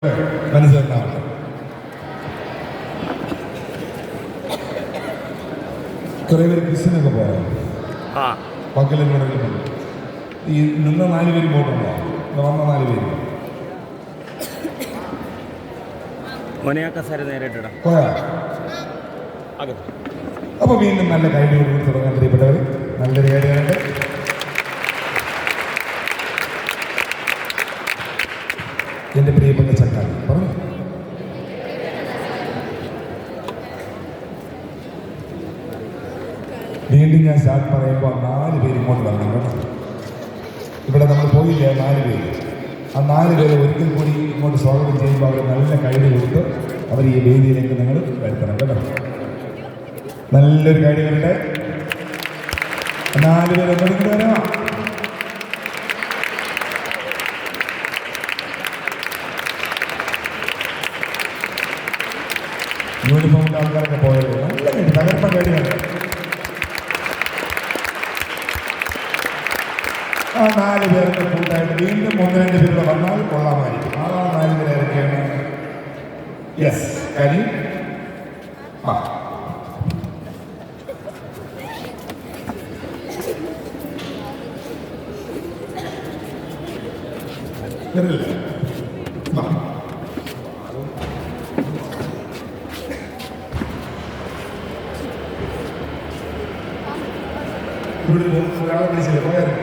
മനസ്സിലാവട്ടെ. കുറെ പേര് ക്രിസ്ത്യനൊക്കെ പോയോ? പക്കലെങ്കിലും ഈ നിന്ന 4 പേര് പോയിട്ടുണ്ടോ? വന്ന 4 പേര് പോയാ? അപ്പൊ വീണ്ടും നല്ല കൈഡിയോട് കൂടി തുടങ്ങാൻ പ്രിയപ്പെട്ടവർ. നല്ലൊരു കാര്യമുണ്ട്. എന്റെ പ്രിയപ്പെട്ട ചക്കാലി പറഞ്ഞു. വീണ്ടും ഞാൻ സ്റ്റാർട്ട് പറയുമ്പോൾ 4 പേര് ഇങ്ങോട്ട് വരണം കേട്ടോ. ഇവിടെ നമ്മൾ പോയില്ലേ 4 പേര്. ആ 4 പേരെ ഒരിക്കൽ കൂടി ഇങ്ങോട്ട് സ്വാഗതം ചെയ്യുമ്പോൾ അവർ നല്ല കൈഡി കൊടുത്ത് അവർ ഈ വേദിയിലേക്ക് നിങ്ങൾ വരുത്തണം കേട്ടോ. നല്ലൊരു കൈഡി വരട്ടെ. 4 പേര് ഒന്നിട്ട് വരാം. യൂണിഫോമിന്റെ ആൾക്കാരൊക്കെ പോയത് നല്ല കൈഡി, തകർപ്പ കൈഡിയാണ്. ആ 4 പേർക്ക് കൂട്ടായിട്ട് വീണ്ടും 1-2 പേരുടെ വന്നാൽ കൊള്ളാമായിരിക്കും. ആ 4 പേരൊക്കെയാണ്. യെസ് കരി ആ വരില്ല. ഇവിടെ ഒരാളെ വിളിച്ചില്ലേ പോയാലും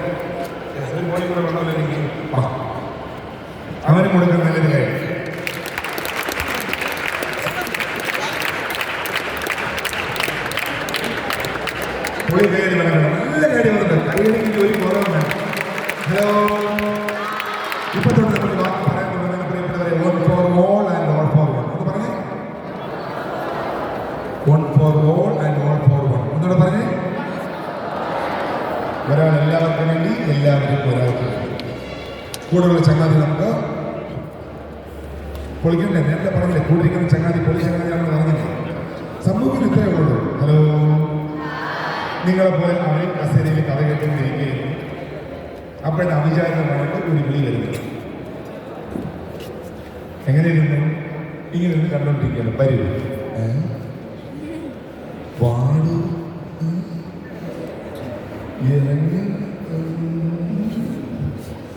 മോളി കൂടെ വന്നല്ലോ എനിക്ക്. അവന് കൊടുക്കുന്ന നല്ലൊരു കാര്യം. പുള്ളി കയറി വരണം. നല്ല കാര്യം വരുന്നത് കയ്യിലെങ്കിൽ ഒരു കുറവ് വേണം. ഹലോ, ഇപ്പൊ തൊട്ട് നമ്മൾ വാക്ക് പറയാൻ തുടങ്ങുന്ന പ്രിയപ്പെട്ടവരെ, 1 for all and all for one. ഒന്ന് പറഞ്ഞേ, 1 for all and all for one. ഒന്നുകൂടെ പറഞ്ഞേ, ഒരാൾ എല്ലാവർക്കും വേണ്ടി, എല്ലാവർക്കും ഒരാൾക്ക് വേണ്ടി. കൂടുതലുള്ള ചങ്ങാതി നമുക്ക് പൊളിക്കണ്ടേ? നേരത്തെ പറഞ്ഞില്ലേ, കൂടിയിരിക്കുന്ന ചങ്ങാതി പൊളി ചങ്ങാതിയാണെന്ന് പറഞ്ഞില്ലേ. സംഭവത്തിൽ ഇത്രയേ ഉള്ളൂ. ഹലോ, നിങ്ങളെപ്പോലെ അവൻ കസേരയിൽ കഥ കേട്ടുകൊണ്ടിരിക്കുകയും അപ്പോഴത്തെ അവിചാരിതമായിട്ട് ഒരു വിളി വരുന്നത്. എങ്ങനെയിരുന്നു? ഇങ്ങനെ നിന്ന് കണ്ടുകൊണ്ടിരിക്കുകയാണ്. വരൂ, വാട്, ഇറങ്ങി.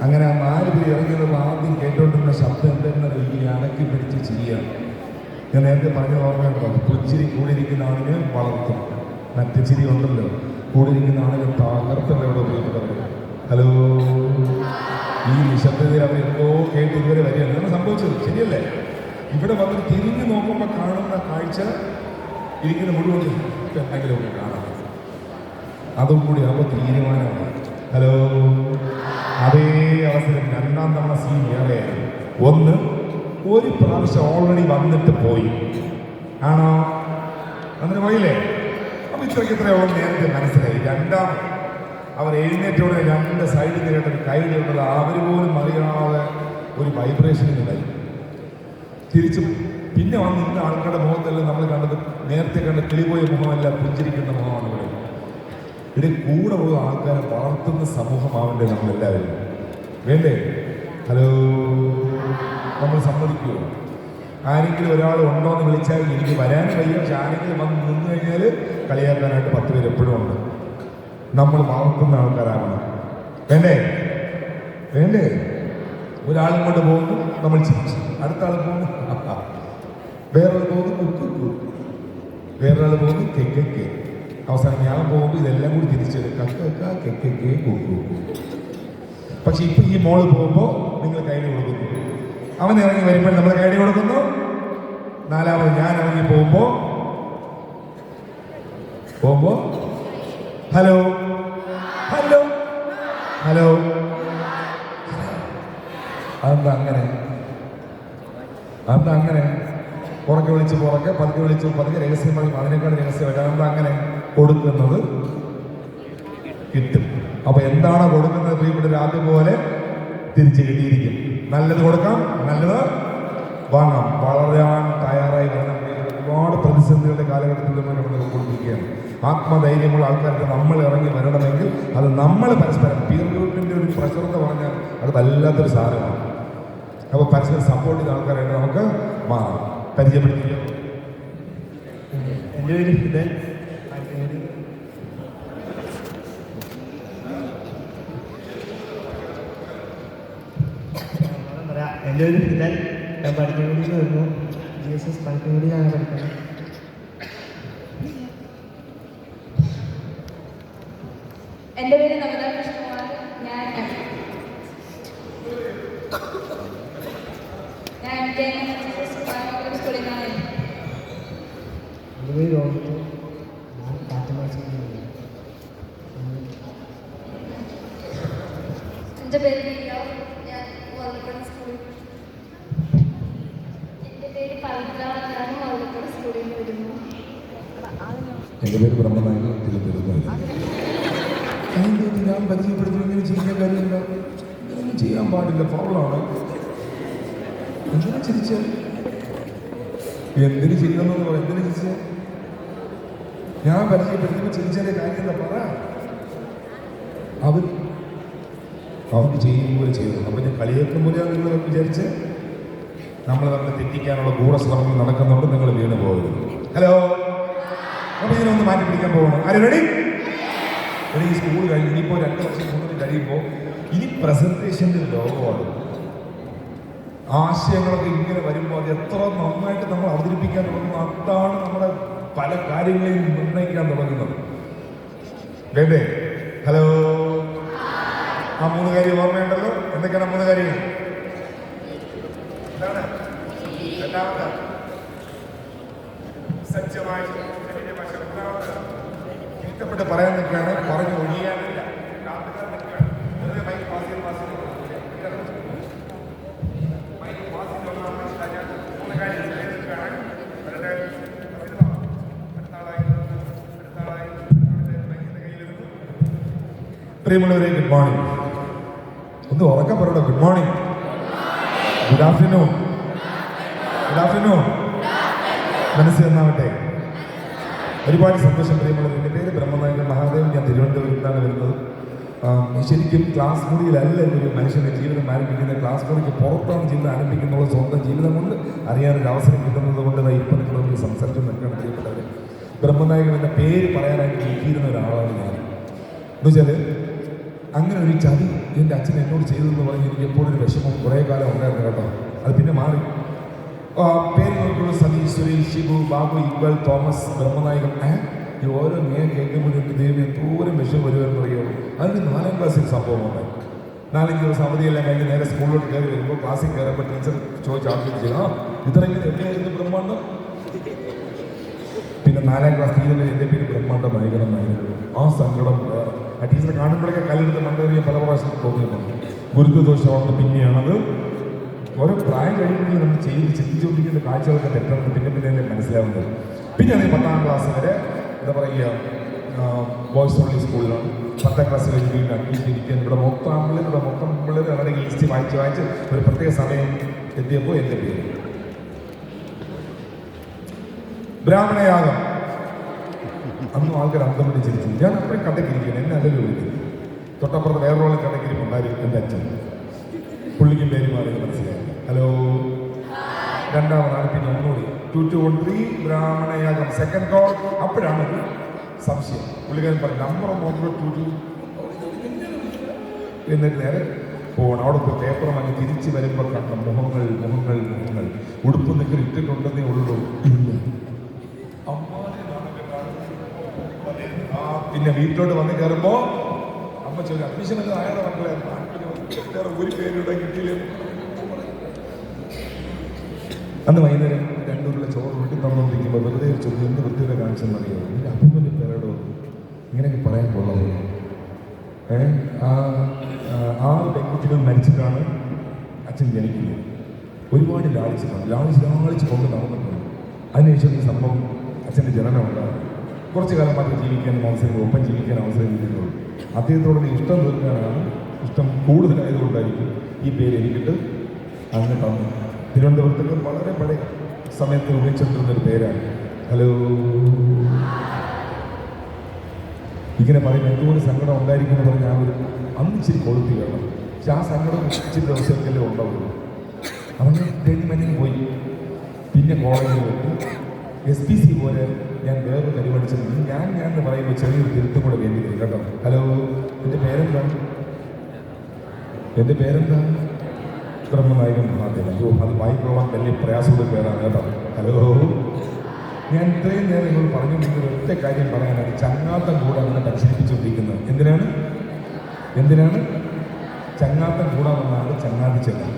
അങ്ങനെ ആ 4 പേര് ഇറങ്ങിയത് ആദ്യം കേട്ടോണ്ടിരുന്ന ശബ്ദം എന്തെന്ന രീതിയിൽ അടക്കി പിടിച്ച് ചെയ്യുകയാണ്. ഞാൻ നേരത്തെ പറഞ്ഞ ഓർമ്മയുണ്ടോ? പുച്ചിരി കൂടിയിരിക്കുന്ന ആളിനെ വളർത്തും, മറ്റു ചിരി ഉണ്ടല്ലോ, കൂടിയിരിക്കുന്ന ആളിനെ തകർത്തവരോട് പ്രിയപ്പെട്ടവർ. ഹലോ, ഈ നിശബ്ദതയിൽ അവർ എന്തോ കേട്ട് ഇതുവരെ വരികയാണ്. ഇതാണ് സംഭവിച്ചത്, ശരിയല്ലേ? ഇവിടെ വന്ന് തിരിഞ്ഞു നോക്കുമ്പോൾ കാണുന്ന കാഴ്ച ഇരിക്കുന്ന മുഴുവൻ എന്തെങ്കിലുമൊക്കെ കാണാം. അതും കൂടി ആകുമ്പോൾ തീരുമാനമാണ്. ഹലോ, അതേ അവസരം 2ാം തവണ സീൻ ഏറെയാണ്. 1 ഒരു പ്രാവശ്യം ഓൾറെഡി വന്നിട്ട് പോയി. ആണോ? അങ്ങനെ പോയില്ലേ? അപ്പൊ ഇത്രയ്ക്ക് നേരത്തെ മനസ്സിലായി. 2ാം അവർ എഴുന്നേറ്റോടെ 2 സൈഡിൽ കേട്ടൊരു കൈകളുള്ളത് അവർ പോലും അറിയാതെ ഒരു വൈബ്രേഷനുണ്ടായി. തിരിച്ചും പിന്നെ വന്ന് ഇന്ന ആൾക്കാരുടെ മുഖത്തെല്ലാം നമ്മൾ കണ്ടത് നേരത്തെ കണ്ട കിളിപോയ മുഖമല്ല, പുഞ്ചിരിക്കുന്ന മുഖമാണ് ഇവിടെ. ഇവിടെ കൂടെ ഉള്ള ആൾക്കാരെ വളർത്തുന്ന സമൂഹമാവണ്ടേ നമ്മളെല്ലാവരും, വേണ്ടേ? ഹലോ, നമ്മൾ സമ്മതിക്കുമോ? ആരെങ്കിലും ഒരാൾ ഉണ്ടോ എന്ന് വിളിച്ചാൽ എനിക്ക് വരാൻ വയ്യ, പക്ഷെ ആരെങ്കിലും വന്ന് നിന്ന് കഴിഞ്ഞാൽ കളിയാക്കാനായിട്ട് 10 പേര് എപ്പോഴും ഉണ്ട്. നമ്മൾ വളർത്തുന്ന ആൾക്കാരാകണം, വേണ്ടേ? വേണ്ടേ? ഒരാളും കൊണ്ട് പോകുന്നു, നമ്മൾ ചിരിച്ചു. അടുത്ത ആൾ പോകുന്നു, വേറൊരാൾ പോകുന്നു കുക്കു, വേറൊരാൾ പോകുന്നു കെക്കെ. അവസാനം ഞാൻ പോകുമ്പോൾ ഇതെല്ലാം കൂടി തിരിച്ചത് കക്ക കെക്കെ കുക്കു. പക്ഷെ ഇപ്പൊ ഈ മോള് പോകുമ്പോൾ നിങ്ങൾ കൈഡി കൊടുക്കുന്നു. അവൻ ഇറങ്ങി വരുമ്പോൾ നമ്മൾ കൈഡി കൊടുക്കുന്നു. 4ാമത് ഞാൻ ഇറങ്ങി പോകുമ്പോ ഹലോ ഹലോ ഹലോ. അതെന്താ അങ്ങനെ? അതെന്താ അങ്ങനെ? പുറകെ വിളിച്ച് പുറകെ, പതുക്കെ വിളിച്ച് പതുക്കെ, രഹസ്യമായി അതിനേക്കാൾ രഹസ്യമായിട്ട് അതെന്താ അങ്ങനെ? കൊടുക്കുന്നത് കിട്ടും. അപ്പൊ എന്താണോ കൊടുക്കുന്നത് പ്രിയപ്പെട്ട ആദ്യം പോലെ തിരിച്ച് കിട്ടിയിരിക്കും. നല്ലത് കൊടുക്കാം, നല്ലത് വാങ്ങാം. വളരാൻ തയ്യാറായി വേണം. ഒരുപാട് പ്രതിസന്ധികളുടെ കാലഘട്ടത്തിൽ നമ്മൾ കൊടുത്തിരിക്കുകയാണ്. ആത്മധൈര്യമുള്ള ആൾക്കാർക്ക് നമ്മൾ ഇറങ്ങി വരണമെങ്കിൽ അത് നമ്മൾ പരസ്പരം പിയർ ഗ്രൂപ്പിൻ്റെ ഒരു പ്രഷർ എന്ന് പറഞ്ഞാൽ അത് വല്ലാത്തൊരു സാധനമാണ്. അപ്പോൾ പരസ്പരം സപ്പോർട്ട് ചെയ്ത ആൾക്കാരായിട്ട് നമുക്ക് മാറാം. പരിചയപ്പെടുത്തിയോ? എൻ്റെ പേര് ഫിദൽ. എൻ്റെ പേര് ഫിദൽ. ഞാൻ പഠിക്കൻകുടിയിൽ വരുന്നു. GSS പഠിക്കൻകുടിയിലാണ് പഠിക്കുന്നത്. എൻ്റെ പേര് നമിത കൃഷ്ണകുമാർ. ഞാൻ സ്കൂളിൽ നിന്നാണ്. എൻ്റെ പേര് രോഹിത്. ഞാൻ കാറ്റമാശിയിൽ. എൻ്റെ പേര് പ്രിയ. ഞാൻ വള്ളക്കട സ്കൂളിൽ. എൻ്റെ പേര് പവിത്ര. ഞാൻ വള്ളക്കട സ്കൂളിൽ നിന്ന് വരുന്നു. എൻ്റെ പേര് ബ്രഹ്മനായകൻ. ഞാൻ പരിചയപ്പെടുത്തി ഇങ്ങനെ ചെയ്യാൻ കാര്യമില്ല. ഇങ്ങനെയൊന്നും ചെയ്യാൻ പാടില്ല, ഫൗളാണ്. എന്തിനാ ചിരിച്ച? എന്തിന് ചിരിക്കുന്നു പറ? എന്തിനു ചിരിച്ച? ഞാൻ പരിചയപ്പെടുത്തുമ്പോൾ ചിരിച്ചതിൻ്റെ കാര്യം എന്താ പറ? അവർക്ക് ചെയ്യുമ്പോൾ ചെയ്തു. അപ്പം ഞാൻ കളിയേക്കുമ്പോഴേ നിങ്ങൾ വിചാരിച്ച് നമ്മൾ നമ്മളെ തെറ്റിക്കാനുള്ള ഗൂഢശ്രമങ്ങൾ നടക്കുന്നുണ്ട്. നിങ്ങൾ വീണ് പോകരുത്. ഹലോ, അപ്പം ഇതിനൊന്ന് മാറ്റി പിടിക്കാൻ പോകണം. ആരും റെഡി? ഈ സ്കൂൾ കഴിഞ്ഞ് ഇനിയിപ്പോൾ 2 വർഷം കൂടുതൽ കഴിയുമ്പോൾ ഇനി പ്രസൻറ്റേഷൻ്റെ ലോകമാണ്. ആശയങ്ങളൊക്കെ ഇങ്ങനെ വരുമ്പോൾ അത് എത്ര നന്നായിട്ട് നമ്മൾ അവതരിപ്പിക്കാൻ തുടങ്ങുന്നു. അതാണ് നമ്മുടെ പല കാര്യങ്ങളെയും നിർണ്ണയിക്കാൻ തുടങ്ങുന്നത്. വേണ്ടേ? ഹലോ, ആ 3 കാര്യം ഓർമ്മയുണ്ടല്ലോ. എന്തൊക്കെയാണ് 3 കാര്യങ്ങൾ? എന്താണ്? രണ്ടാമത്തെ സജ്ജമായി ഇഷ്ടപ്പെട്ട് പറയാൻ നിൽക്കുകയാണ്. പറഞ്ഞു ഒഴിയാനില്ല. പ്രിയമുള്ളവരെ, ഗുഡ് മോർണിംഗ്. ഒന്ന് ഉറക്കം പറയണോ? Good morning, good afternoon, good afternoon. മനസ്സിൽ നന്നാവട്ടെ. ഒരുപാട് സന്തോഷം പ്രിയമുള്ളത്. എൻ്റെ പേര് ബ്രഹ്മനായകൻ മഹാദേവൻ. ഞാൻ തിരുവനന്തപുരത്താണ് വരുന്നത്. ശരിക്കും ക്ലാസ് മുറിയിലല്ല ഒരു മനുഷ്യൻ്റെ ജീവിതം ആരംഭിക്കുന്ന. ക്ലാസ് മുറിക്ക് പുറത്താണ് ജീവിതം ആരംഭിക്കുന്നത്. സ്വന്തം ജീവിതം കൊണ്ട് അറിയാനൊരു അവസരം കിട്ടുന്നത് കൊണ്ട് ഇപ്പം നിങ്ങളൊന്ന് സംസാരിച്ച് നിൽക്കണം. ചെയ്യപ്പെട്ടവർ ബ്രഹ്മനായകൻ എന്ന പേര് പറയാനായിട്ട് നോക്കിയിരുന്ന ഒരാളാണ് ഞാൻ. എന്നുവെച്ചാൽ അങ്ങനെ ഒരു ചതി എൻ്റെ അച്ഛൻ എന്നോട് ചെയ്തതെന്ന് പറഞ്ഞ് എനിക്ക് എപ്പോഴും ഒരു വിഷമം കുറേ കാലം ഉണ്ടായിരുന്നു കേട്ടോ. അത് പിന്നെ മാറി. പേര് നോക്കുള്ളൂ. സതീഷ്, സുരേഷ്, ഷിബു, ബാബു, ഇക്ബൽ, തോമസ്, ബ്രഹ്മനായകൻ. ഈ ഓരോ നേരം കേൾക്കുമ്പോഴും ദൈവം എന്തോരം വിഷം വരുമെന്ന് അറിയുള്ളൂ. അതിന് 4ാം ക്ലാസ്സിൽ സംഭവം ഉണ്ടായി. 4 ദിവസം അവധിയെല്ലാം കഴിഞ്ഞ് നേരെ സ്കൂളിലോട്ട് കയറി വരുമ്പോൾ ക്ലാസ്സിൽ കയറുമ്പോൾ ടീച്ചർ ചോദിച്ചു ഇത്രയെങ്കിലും എവിടെയായിരുന്നു ബ്രഹ്മാണ്ടം? പിന്നെ 4ാം ക്ലാസ് തീരുന്നത് എൻ്റെ പേര് ബ്രഹ്മാണ്ട നായകനെന്നായിരുന്നു. ആ സങ്കടം ആ ടീച്ചറെ കാണുമ്പോഴൊക്കെ കല്ലെടുത്ത് മണ്ടേറിയ പല പ്രാവശ്യം തോന്നിയിട്ടുണ്ട്. ഗുരുത്വദോഷമാണ്. പിന്നെയാണത് ഓരോ പ്രായം കഴിയുമ്പോൾ നമ്മൾ ചിന്തിച്ചുകൊണ്ടിരിക്കുന്ന കാഴ്ചകളൊക്കെ തെറ്റാണെന്ന് പിന്നെ തന്നെ മനസ്സിലാവുന്നത്. പിന്നെ അത് 10ാം ക്ലാസ് വരെ എന്താ പറയുക, ബോയ്സ് ഓൺലി സ്കൂളിലാണ്. 10ാം ക്ലാസ് കഴിഞ്ഞ് വീണ്ടും അഡ്മിഷൻ ഇരിക്കാൻ ഇവിടെ മൊത്തം പിള്ളേർ അവരുടെ ലിസ്റ്റ് വായിച്ച് ഒരു പ്രത്യേക സമയം എത്തിയപ്പോൾ എൻ്റെ പേര് ബ്രാഹ്മണയാഗം. അന്നും ആൾക്കാർ അന്തം പിടിച്ചിരിച്ചു. ഞാൻ അത്രയും കണ്ടക്കിരിക്കുകയാണ്. എന്നെ അല്ലല്ലോ വിളിക്കുന്നത്. തൊട്ടപ്പുറത്ത് വേറൊരാളെ കണ്ടക്കിരിപ്പുണ്ടായിരുന്നു എൻ്റെ അച്ഛൻ. പുള്ളിക്കും പേര് മാറി മനസ്സിലായി. ഹലോ, രണ്ടാമതാണ്. പിന്നെ ഒന്നുകൂടി 2 2 1 3 ബ്രാഹ്മണയാഗം സെക്കൻഡ് കോൾ. അപ്പോഴാണ് ഒരു സംശയം. പുള്ളിക്കാരൻ പറഞ്ഞു നമ്പർ 1 2 എന്നിട്ട് നേരെ പോകണം. അവിടെ പോയി പേപ്പർ വാങ്ങി തിരിച്ച് വരുമ്പോൾ കണ്ട മുഖങ്ങൾ ഉടുപ്പ് നിൽക്കൽ ഇട്ടിട്ടുണ്ടെന്നേ ഉള്ളൂ. പിന്നെ വീട്ടിലോട്ട് വന്ന് കയറുമ്പോൾ അമ്മ ചോദിച്ചു അഡ്മിഷനൊക്കെ ആയാലോ മക്കളെ? ഒരു പേരുടെ കിട്ടിയില്ല. അന്ന് വൈകുന്നേരം 2 ഉരുള ചോറ് വീട്ടിൽ തന്നുകൊണ്ടിരിക്കുമ്പോൾ വെറുതെ ചോദിച്ചു എന്ത് വൃത്തിയുടെ കാണിച്ചെന്നറിയോ? എൻ്റെ അപ്പൂപ്പൻ്റെ പേരോടോ ഇങ്ങനെയൊക്കെ പറയാൻ കൊള്ളാമോ? ആ പെൺകുട്ടികൾ മരിച്ചിട്ടാണ് അച്ഛൻ ജനിക്കുന്നത്. ഒരുപാട് ലാളിച്ച് കൊണ്ട് നടന്നിട്ടുണ്ട്. അതിനുശേഷം ഈ സംഭവം അച്ഛൻ്റെ ജനനം ഉണ്ടാകും. കുറച്ച് കാലം മാത്രം ജീവിക്കാനും അവസരം, ഒപ്പം ജീവിക്കാൻ അവസരം കിട്ടിയിട്ടുള്ളൂ. അദ്ദേഹത്തോടുള്ള ഇഷ്ടം തീർക്കാനാണ്, ഇഷ്ടം കൂടുതലായതുകൊണ്ടായിരിക്കും ഈ പേര് എനിക്കിട്ട് അങ്ങനെ തന്നു. തിരുവനന്തപുരത്ത് വളരെ പഴയ സമയത്ത് ഉപയോഗിച്ചിട്ടുള്ളൊരു പേരാണ്. ഹലോ, ഇങ്ങനെ പറയുമ്പോൾ എന്തുകൊണ്ട് സങ്കടം ഉണ്ടായിരിക്കും എന്ന് പറഞ്ഞാൽ അന്ന് ഇച്ചിരി കൊളുത്തി വേണം. പക്ഷെ ആ സങ്കടം ഇച്ചിരി ദിവസമൊക്കെയല്ലേ ഉണ്ടാവുള്ളൂ. അവന് ട്രെയിനിങ് പോയി. പിന്നെ കോളേജിൽ പോയിട്ട് SPC പോലെ ഞാൻ വേറെ പരിപാടിച്ചിട്ടുണ്ട്. ഞാൻ എന്ന് പറയുമ്പോൾ ചെറിയൊരു തിരുത്തും കൂടെ വേണ്ടി വരും കേട്ടോ. ഹലോ, എൻ്റെ പേരെന്താ? എൻ്റെ പേരെന്താ? ബ്രഹ്മനായകൻ മഹാദേവൻ. അത് വായിക്കോളാൻ വലിയ പ്രയാസമുള്ള പേരാണ് കേട്ടോ. ഹലോ, ഞാൻ ഇത്രയും നേരം നിങ്ങളോട് പറഞ്ഞുകൊണ്ടിരിക്കുന്ന ഒറ്റ കാര്യം പറയാനാണ്. ചങ്ങാത്തം കൂടെ അങ്ങനെ പരിശീലിപ്പിച്ചുകൊണ്ടിരിക്കുന്നത്. എന്തിനാണ് ചങ്ങാത്തം കൂടാമെന്നാണ് ചങ്ങാതി ചേട്ടൻ.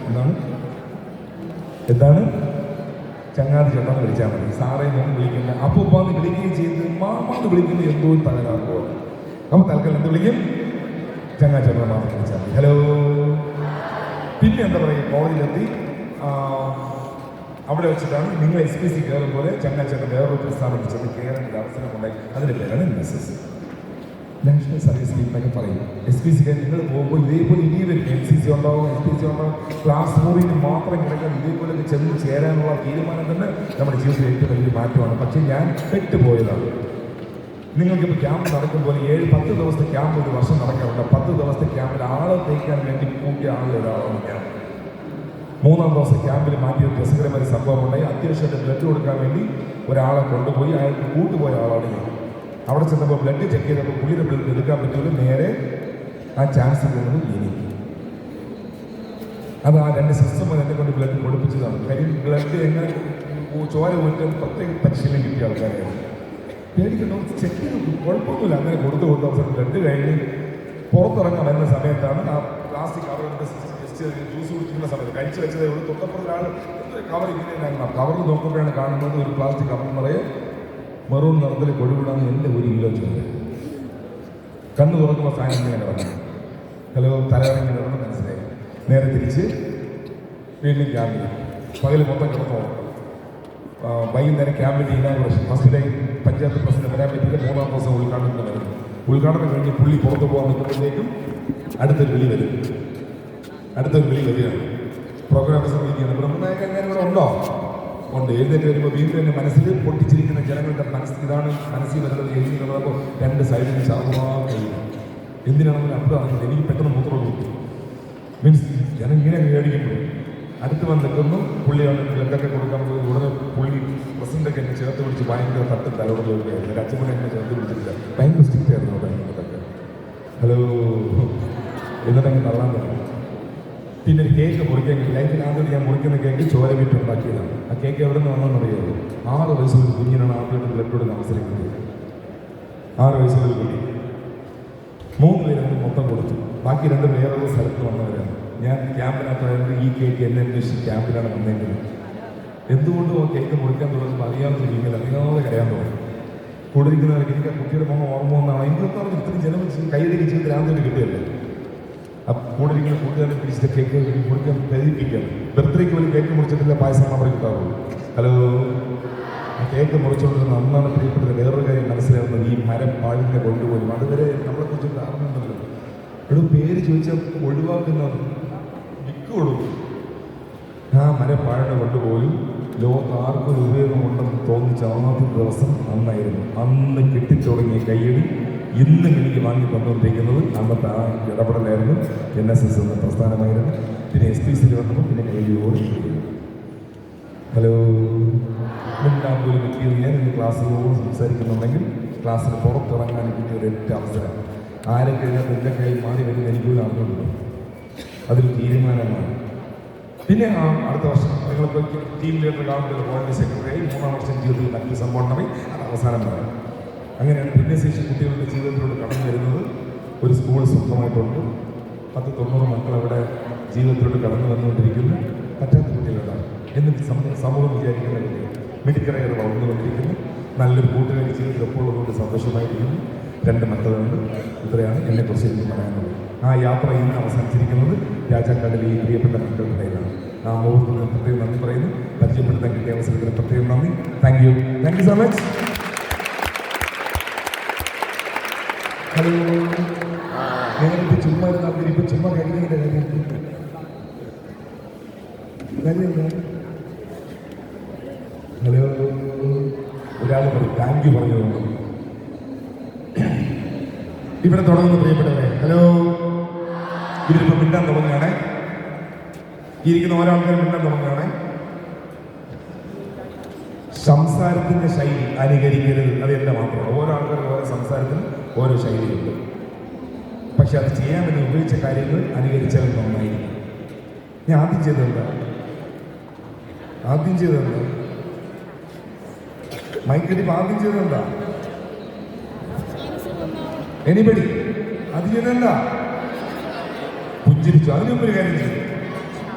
എന്താണ് ചങ്ങാതി ചേട്ടൻ വിളിച്ചാൽ മതി. സാറേ ഞാൻ വിളിക്കില്ല, അപ്പൂപ്പാന്ന് വിളിക്കുകയും ചെയ്ത് മാമാന്ന് വിളിക്കുന്നത് എന്തോ തകരാറ് പോലെ. അപ്പോൾ തൽക്കാലം എന്ത് വിളിക്കും? ചങ്ങാതി ചേട്ടൻ മാത്രം വിളിച്ചാൽ മതി. ഹലോ. പിന്നെ എന്താ പറയുക, കോളേജിലെത്തി അവിടെ വെച്ചിട്ടാണ് നിങ്ങൾ SPC കയറും പോലെ ചങ്ങാച്ചേട്ടൻ വേറൊരു സ്ഥാനത്ത് ചെന്ന് കയറാൻ ഒരു അവസരം ഉണ്ടായി. അതിൻ്റെ പേരാണ് NSS, നാഷണൽ സർവീസ് സ്കീം എന്നൊക്കെ പറയും. SPC നിങ്ങൾ പോകുമ്പോൾ ഇതേപോലെ ഇനി വരും. NCC ഉണ്ടാവും, SPC ഉണ്ടാവും. ക്ലാസ് മുറിയിൽ മാത്രം കിടക്കാൻ ഇതേപോലെയൊക്കെ ചെന്ന് ചേരാനുള്ള തീരുമാനം തന്നെ നമ്മുടെ ജീവിതത്തിൽ ഏറ്റവും വലിയ മാറ്റമാണ്. പക്ഷേ ഞാൻ പെട്ടുപോയതാണ്. നിങ്ങൾക്കിപ്പോൾ ക്യാമ്പ് നടക്കുമ്പോൾ 7-10 ദിവസത്തെ ക്യാമ്പ് ഒരു വർഷം നടക്കാറുണ്ട്. 10 ദിവസത്തെ ക്യാമ്പിൽ ആളെ തേക്കാൻ വേണ്ടി കൂട്ടിയ ആളിലൊരാളാണ് ഞാൻ. 3-ാം ദിവസം ക്യാമ്പിൽ മാറ്റിയ രസകരമായ സംഭവം ഉണ്ടായി. അത്യാവശ്യമായിട്ട് ബ്ലഡ് കൊടുക്കാൻ വേണ്ടി ഒരാളെ കൊണ്ടുപോയി, അയാൾക്ക് കൂട്ടുപോയ ആളാണ് ഞാൻ. അവിടെ ചെന്നപ്പോൾ ബ്ലഡ് ചെക്ക് ചെയ്തപ്പോൾ പുള്ളിയുടെ ബ്ലഡ് എടുക്കാൻ പറ്റുള്ളൂ. നേരെ ആ ചാൻസ് പോകുന്നത് എനിക്ക്. അത് ആ 2 സിസ്റ്റം എന്നെ കൊണ്ട് ബ്ലഡ് കൊടുപ്പിച്ചതാണ്. കാര്യം ബ്ലഡ് എങ്ങനെ ചോര ഊറ്റാൻ പ്രത്യേക പരിശീലനം കിട്ടിയ ആൾക്കാരായിരുന്നു. പേടിക്കണ്ടോ, ചെക്ക് ചെയ്ത് കുഴപ്പമൊന്നുമില്ല. അങ്ങനെ കൊടുത്ത് അവസരം ബ്ലഡ് കഴിഞ്ഞ് പുറത്തിറങ്ങാൻ വരുന്ന സമയത്താണ് ആ പ്ലാസ്റ്റിക് കവറിൻ്റെ ജ്യൂസ് കുടിക്കുന്ന സമയത്ത് കഴിച്ച് വെച്ചതേ ഉള്ളൂ. തൊട്ടപ്പുറത്തൊരാൾ കവർ ഇങ്ങനെ കവറിൽ നോക്കുമ്പോഴാണ് കാണുന്നത് ഒരു പ്ലാസ്റ്റിക് കവർ നിറയെ മെറൂൺ നിറത്തിൽ കൊഴുവിടാന്ന് എൻ്റെ 1 കിലോ ചോറ്. കണ്ണ് തുറക്കുമ്പോൾ സാധനം ഇങ്ങനെ കിടന്നു. ഹലോ, തലയിറങ്ങി കിടന്ന് മനസ്സിലായി. നേരെ തിരിച്ച് വീണ്ടും ക്യാമ്പിൽ പകൽ മൊത്തം കിടന്നു. വൈകുന്നേരം ക്യാമ്പിൻ്റെ inauguration first day panchayat president വരാൻ പറ്റില്ല. 3-ാം ദിവസം ഉദ്ഘാടനത്തിന് വരുന്നു. ഉദ്ഘാടനം കഴിഞ്ഞ് പുള്ളി പുറത്ത് പോകാൻ നിൽക്കുമ്പോഴത്തേക്കും അടുത്തൊരു വിളി വരികയാണ്. പ്രോഗ്രാം സമിതിയാണ്. ബ്രഹ്മനായകൻ എങ്ങനെ ഇവിടെ ഉണ്ടോ? ഉണ്ട്. എഴുന്നേറ്റ് വരുമ്പോൾ വീണ്ടും എൻ്റെ മനസ്സിൽ പൊട്ടിച്ചിരിക്കുന്ന ജനങ്ങളുടെ ഇതാണ് മനസ്സിൽ വരുന്നത്. എഴുതി കിടന്നപ്പോൾ 2 സൈഡിൽ ചാവുവാ കഴിയും. എന്തിനാണെങ്കിലും അപ്പോഴും അറിഞ്ഞത് എനിക്ക് പെട്ടെന്ന് മൂത്രം കൂട്ടി. മീൻസ് ജനം ഇങ്ങനെ മേടിക്കുമ്പോൾ അടുത്ത് വന്ന് നിൽക്കുന്നു. പുള്ളിയാണ് ബ്ലഡൊക്കെ കൊടുക്കാൻ പോയി. ഉടനെ പുള്ളി പ്രസിഡൻ്റൊക്കെ എന്നെ ചേർത്ത് പിടിച്ച് ഭയങ്കര തട്ടും തലോട് ചോദിക്കുകയായിരുന്നു. എൻ്റെ അച്ഛനെ എന്നെ ചേർത്ത് പിടിച്ചിട്ടില്ല. ഭയങ്കര സ്ട്രിക്റ്റ് ആയിരുന്നു അവിടെ. ഹലോ എന്നിട്ടങ്ങ് തള്ളാൻ തുടങ്ങി. പിന്നെ ഒരു കേക്ക് മുറിക്കാൻ കിട്ടി. ലൈഫിൽ ആദ്യമായിട്ട് ഞാൻ മുറിക്കുന്ന കേക്ക് ചോര വീട്ടിൽ ഉണ്ടാക്കിയതാണ്. ആ കേക്ക് എവിടെ നിന്ന് വന്നെന്നറിയാമോ? 6 വയസ്സുള്ള കുഞ്ഞിനാണ് ആദ്യമായിട്ട് ബ്ലഡ് കൊടുക്കാൻ അവസരം കിട്ടിയത്. 6 വയസ്സുള്ള കുഞ്ഞി. 3 പേരും മൊത്തം കൊടുത്തു. ബാക്കി 2 വേറൊരു സ്ഥലത്ത് വന്നവരാണ്. ഞാൻ ക്യാമ്പിനകത്തായത് ഈ കേക്ക് എന്നെ അന്വേഷിച്ച് ക്യാമ്പിലാണ് വന്നേക്കുന്നത്. എന്തുകൊണ്ടും ആ കേക്ക് മുറിക്കാൻ തുടങ്ങുമ്പോൾ അറിയാവുന്ന രീതിയിൽ അറിയാതെ കരയാൻ തുടങ്ങി. കൂടിയിരിക്കുന്നവർക്ക് എനിക്ക് ആ കുട്ടിയുടെ മുഖം ഓർമ്മ വന്നാണ്. എനിക്കൊന്നും ഇത്രയും ജനം കൈയടിക്ക് ജീവിതത്തിൽ ആദ്യമായിട്ട് കിട്ടുകയല്ലേ. കൂടിയിരിക്കുന്ന കൂട്ടുകാരെ പിടിച്ചിട്ട് കേക്ക് മുറിക്കാൻ പ്രേരിപ്പിക്കുകയാണ്. ബർത്ത്ഡേക്ക് പോലും കേക്ക് മുറിച്ചിട്ടില്ല, പായസം മാത്രമേ കിട്ടാറുള്ളൂ. ഹലോ, കേക്ക് മുറിച്ചുകൊണ്ടിരുന്ന അന്നാണ് പ്രിയപ്പെട്ടത്. വേറൊരു കാര്യം മനസ്സിലാവുന്നത്, ഈ മരം പാഴിനെ കൊണ്ടുപോലും അതുവരെ നമ്മളെക്കുറിച്ച് ധാരണയുണ്ടല്ലോ. ഇവിടെ പേര് ചോദിച്ചാൽ ഒഴിവാക്കുന്ന കൊടുക്കും. ആ മരപ്പാഴ കൊണ്ടുപോലും ലോകത്ത് ആർക്കും ഉപയോഗമുണ്ടെന്ന് തോന്നിച്ച ആദ്യ ദിവസം അന്നായിരുന്നു. അന്ന് കിട്ടിത്തുടങ്ങിയ കയ്യടി ഇന്നും എനിക്ക് വാങ്ങി തന്നുകൊണ്ടിരിക്കുന്നത് അന്നത്തെ ആ ഇടപെടലായിരുന്നു. NSS എന്ന പ്രസ്ഥാനമായിരുന്നു. പിന്നെ SPC വന്നപ്പോൾ പിന്നെ കയ്യോട്. ഹലോ, മിണ്ടാൻ പോലും കിട്ടിയത് ഞാൻ ഇന്ന് ക്ലാസ്സിലൂടെ സംസാരിക്കുന്നുണ്ടെങ്കിൽ ക്ലാസ്സിന് പുറത്തിറങ്ങാൻ കിട്ടിയ ഒരൊറ്റ അവസരം. ആരൊക്കെ എൻ്റെ കയ്യിൽ മാറി വരുന്നത് എനിക്കൊരു അറിഞ്ഞുള്ളൂ. അതൊരു തീരുമാനമാണ്. പിന്നെ അടുത്ത വർഷം നിങ്ങൾക്ക് ടീം ലീഡർ കാണുമ്പോൾ വോളണ്ടി സെക്രട്ടറി 3-ാം വർഷം ജീവിതത്തിൽ മറ്റൊരു സംഭവം അത് അവസാനം പറയാം. അങ്ങനെയാണ് ഭിന്നശേഷി കുട്ടികളുടെ ജീവിതത്തിലൂടെ കടന്നു വരുന്നത്. ഒരു സ്കൂൾ സ്വന്തമായിട്ടുണ്ട്. 10-90 മക്കൾ അവിടെ ജീവിതത്തിലൂടെ കടന്നു വന്നുകൊണ്ടിരിക്കുന്നു. പറ്റാത്ത കുട്ടികളാണ് എന്നിട്ട് സമൂഹം വിചാരിക്കുന്ന കുട്ടികൾ മെഡിക്കലായി വളർന്നുകൊണ്ടിരിക്കുന്നു. നല്ലൊരു കൂട്ടുകാരി ജീവിതത്തിൽ എപ്പോഴുള്ളതുകൊണ്ട് സന്തോഷമായിരിക്കുന്നു. 2 മക്കളുണ്ട്. ഇത്രയാണ് എന്നെക്കുറിച്ച് എനിക്ക് പറയാനുള്ളത്. ആ യാത്ര ഇന്ന് അവസാനിച്ചിരിക്കുന്നത് രാജാക്കാടിലെ ഈ പ്രിയപ്പെട്ട മക്കളുടെയിലാണ്. ആ മുഹൂർത്തത്തിന് പ്രത്യേകം നന്ദി പറയുന്നു. പരിചയപ്പെടുത്താൻ കിട്ടിയ അവസരത്തിന് പ്രത്യേകം നന്ദി. Thank you so much. Hello, ഞാനിപ്പോൾ ചുമ്മാ ഇരുന്നാൽ ഇപ്പം ചുമ്മാ കഴിക്കുന്നതിൻ്റെ കാര്യം. ഹലോ, ഒരാൾ പറയും താങ്ക് യു പറഞ്ഞതുകൊണ്ട്. ഇവിടെ തുടങ്ങുന്ന പ്രിയപ്പെട്ടവരെ, ഹലോ, ഇതിലിപ്പോൾ മിണ്ടാൻ തുടങ്ങുകയാണേ. ഇരിക്കുന്ന ഓരോ ആൾക്കാരും മിണ്ടാൻ തുടങ്ങുകയാണേ. സംസാരത്തിന്റെ ശൈലി അനുകരിക്കരുത്, അത് എൻ്റെ മാത്രമാണ്. ഓരോ ആൾക്കാരും ഓരോ സംസാരത്തിന് ഓരോ ശൈലിയുണ്ട്. പക്ഷെ അത് ചെയ്യാൻ വേണ്ടി ഉപയോഗിച്ച കാര്യങ്ങൾ അനുകരിച്ചാൽ നന്നായിരിക്കും. ഞാൻ ആദ്യം ചെയ്തെന്താ മൈക്കടിപ്പ് ആദ്യം ചെയ്തെന്താ? എനിബഡി അത് ചെയ്തെന്താ? പുഞ്ചിരിച്ചു. അതിനൊപ്പം ഒരു കാര്യം ചെയ്തു.